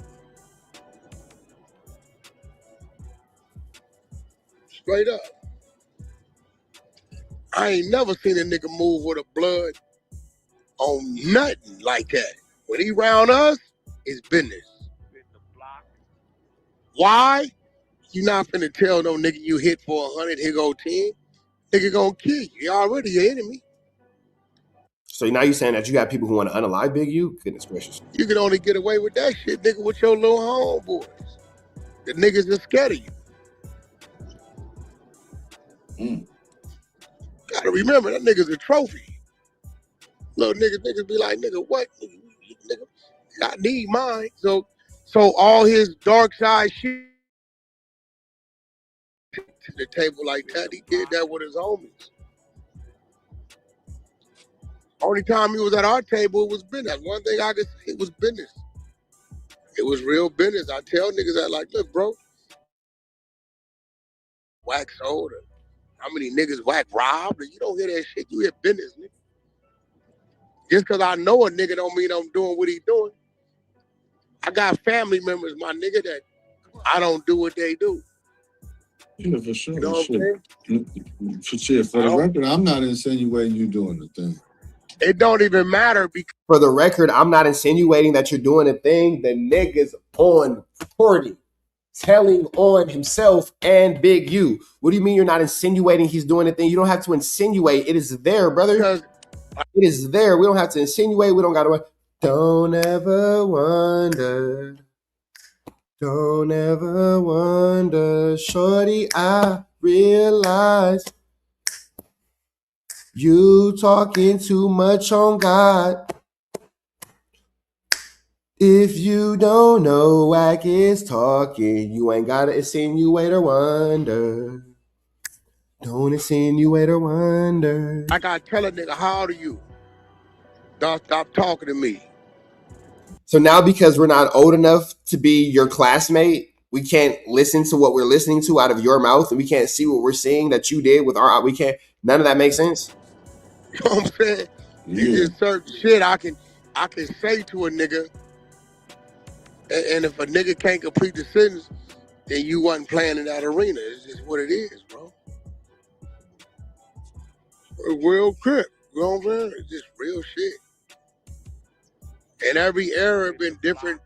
Straight up. I ain't never seen a nigga move with a blood on nothing like that. When he round us, it's business. Why? You not finna tell no nigga you hit for 100, here go 10. Nigga gonna kill you. You already your enemy. So now you saying that you got people who want to unalive Big U? Goodness gracious. You can only get away with that shit, nigga, with your little homeboys. The niggas are scared of you. Gotta remember, that nigga's a trophy. Little niggas be like, nigga, what? Nigga, I need mine. So all his dark side shit to the table like that, he did that with his homies. Only time he was at our table, it was business. One thing I could say, it was business. It was real business. I tell niggas that, like, look, bro, WACK sold her. How many niggas WACK robbed? You don't hear that shit. You hear business, nigga. Just because I know a nigga don't mean I'm doing what he doing. I got family members, my nigga, that I don't do what they do. Yeah, for sure. You know what I'm saying? For the record, I'm not insinuating you doing the thing. It don't even matter because for the record, I'm not insinuating that you're doing a thing. The nigga's on 40, telling on himself and Big U. What do you mean you're not insinuating he's doing a thing? You don't have to insinuate. It is there, brother. It is there. We don't have to insinuate. We don't got to. Don't ever wonder. Don't ever wonder, shorty, I realize you talking too much on God. If you don't know WACK is talking, you ain't gotta insinuate or wonder. Don't insinuate or wonder. I gotta tell a nigga, how old are you? Don't stop talking to me. So now because we're not old enough to be your classmate, we can't listen to what we're listening to out of your mouth, and we can't see what we're seeing that you did with our. We can't. None of that makes sense. You know what I'm saying? Yeah. There's certain shit I can say to a nigga And if a nigga can't complete the sentence, then you wasn't playing in that arena. It's just what it is, bro. It's real crip. You know what I'm saying? It's just real shit. And every era been different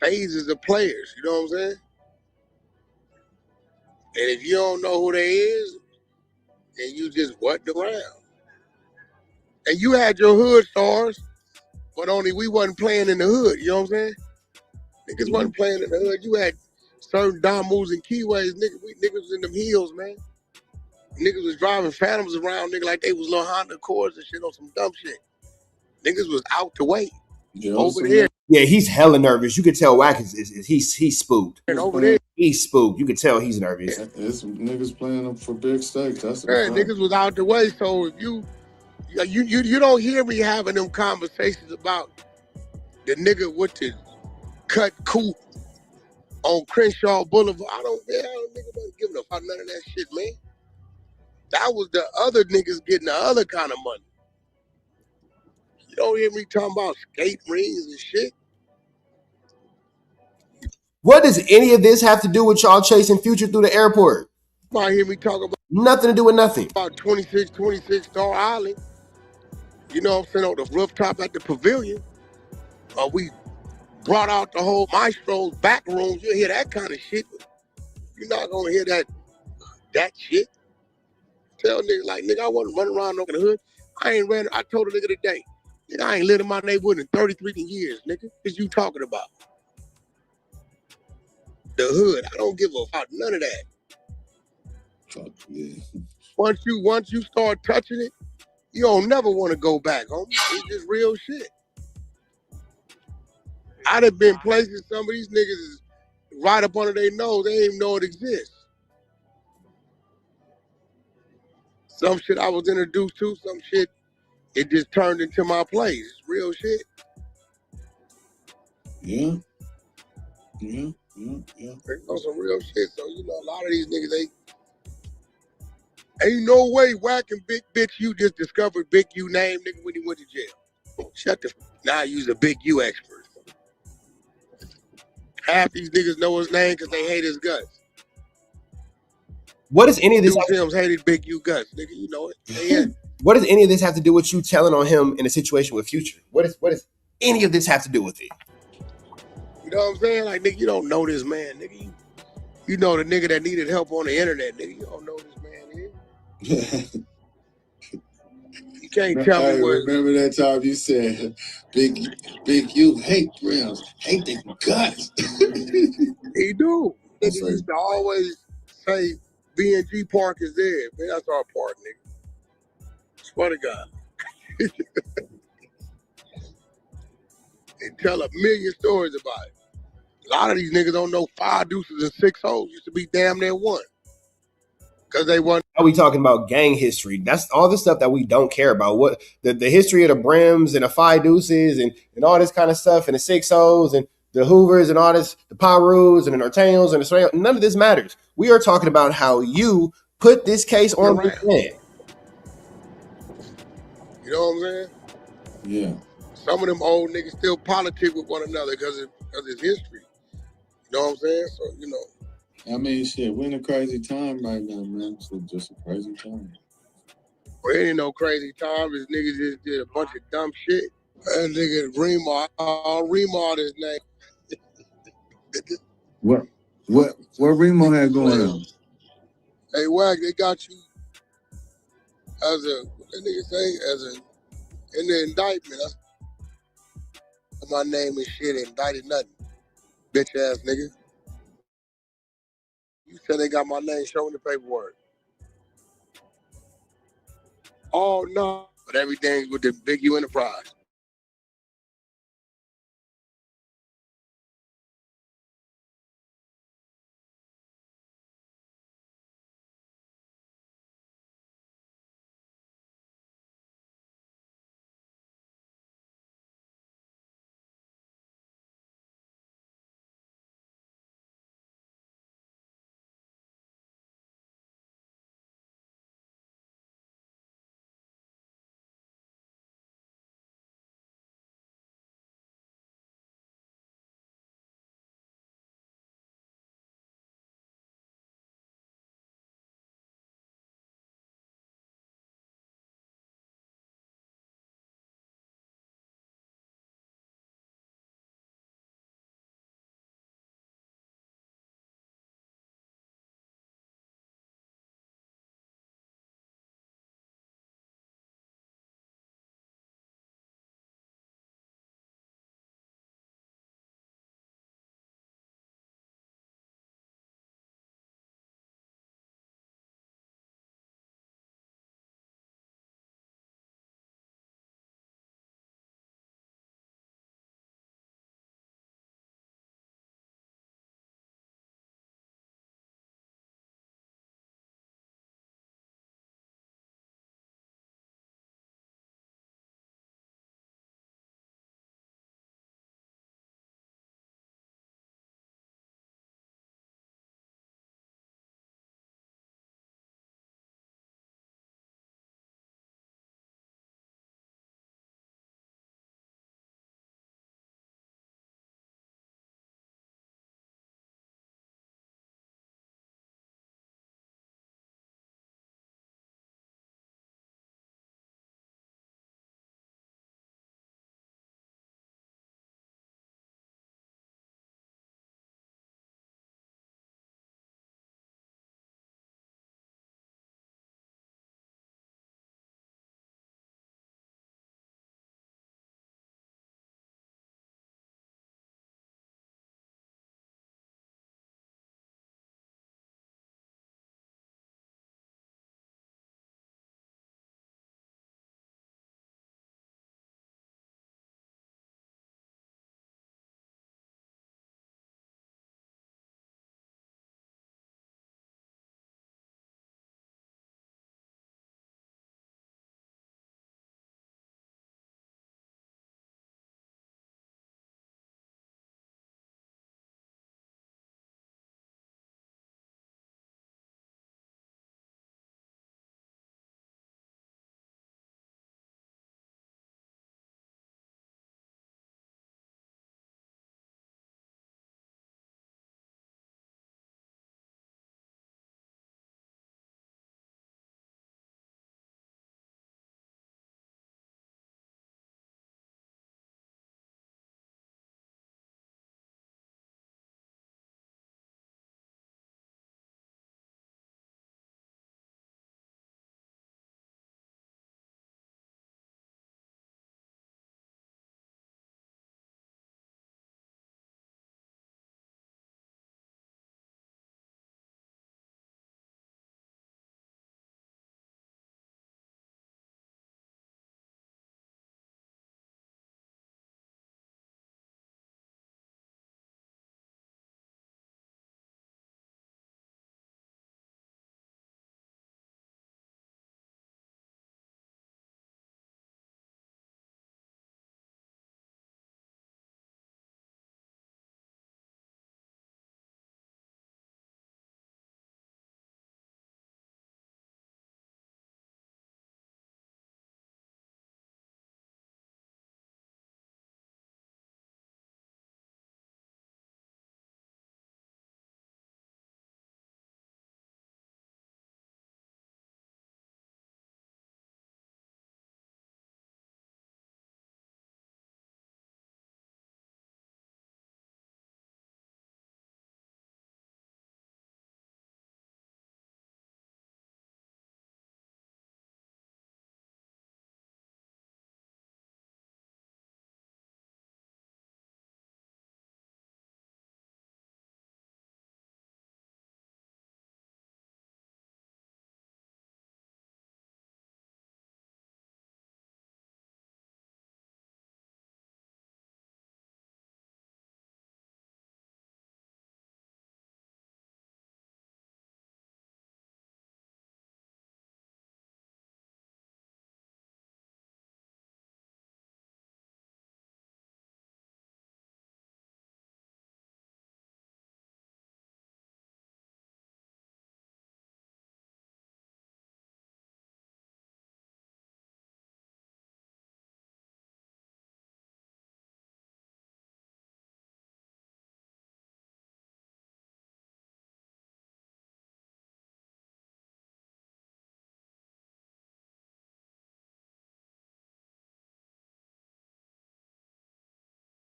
phases of players. You know what I'm saying? And if you don't know who they is, then you just wasn't around. And you had your hood stars, but only we wasn't playing in the hood. You know what I'm saying? Niggas wasn't playing in the hood. You had certain Damus and Keyways. Niggas was in them hills, man. Niggas was driving Phantoms around, nigga, like they was little Honda Accords and shit on some dumb shit. Niggas was out the way. Over there. Yeah, he's hella nervous. You could tell Wack he's spooked. And over there. He's spooked. You could tell he's nervous. It's niggas playing up for big stakes. That's the niggas was out the way. So if you don't hear me having them conversations about the nigga with the cut coupe on Crenshaw Boulevard. I don't nigga wasn't giving a fuck none of that shit, man. That was the other niggas getting the other kind of money. You don't hear me talking about skate rings and shit. What does any of this have to do with y'all chasing Future through the airport? You might hear me talk about nothing to do with nothing. About 26 Star Island. You know what I'm saying? On the rooftop at the pavilion. We brought out the whole Maestro's back rooms. You'll hear that kind of shit. You're not gonna hear that shit. Tell nigga like, nigga, I wasn't running around in the hood. I told a nigga today, nigga, I ain't lived in my neighborhood in 33 years, nigga. What you talking about? The hood. I don't give a fuck none of that. Fuck yeah. Once you start touching it, you don't never want to go back, homie. It's just real shit. I'd have been places some of these niggas is right up under their nose. They ain't even know it exists. Some shit I was introduced to, some shit, it just turned into my place. It's real shit. Yeah. There's some real shit. So, you know, a lot of these niggas, ain't no way whacking Big Bitch you just discovered Big U name, nigga, when he went to jail. Shut the now you's a Big U expert. Half these niggas know his name because they hate his guts. What does any of this Sims hated Big U guts, nigga, you know it. What does any of this have to do with you telling on him in a situation with Future? What does any of this have to do with it? You know what I'm saying? Like, nigga, you don't know this man, nigga. You know the nigga that needed help on the internet, nigga. You don't know this man here. You can't tell me what. Remember that time you said, Big U hate rims, hate the guts. He do. Nigga used to always say B&G Park is there. Man, that's our park, nigga. Swear to God. And tell a million stories about it. A lot of these niggas don't know 5 deuces and 6 O's used to be damn near 1. Because they won. Now we talking about gang history. That's all the stuff that we don't care about. What the history of the brims and the 5 deuces and all this kind of stuff and the 6 O's and the Hoovers and all this, the Pirus and the Norteños and the Australians, none of this matters. We are talking about how you put this case on the man. You know what I'm saying? Yeah. Some of them old niggas still politic with one another because it's history. You know what I'm saying? So, you know. I mean, shit, we're in a crazy time right now, man. It's just a crazy time. Well, it ain't no crazy time. This niggas just did a bunch of dumb shit. That nigga Remo his name. What Remo had going on? Hey, Wack, they got you as a, what that nigga say, in the indictment. My name and shit indicted nothing. Bitch ass nigga. You said they got my name, show me the paperwork. Oh, no. But everything's with the Big U Enterprise.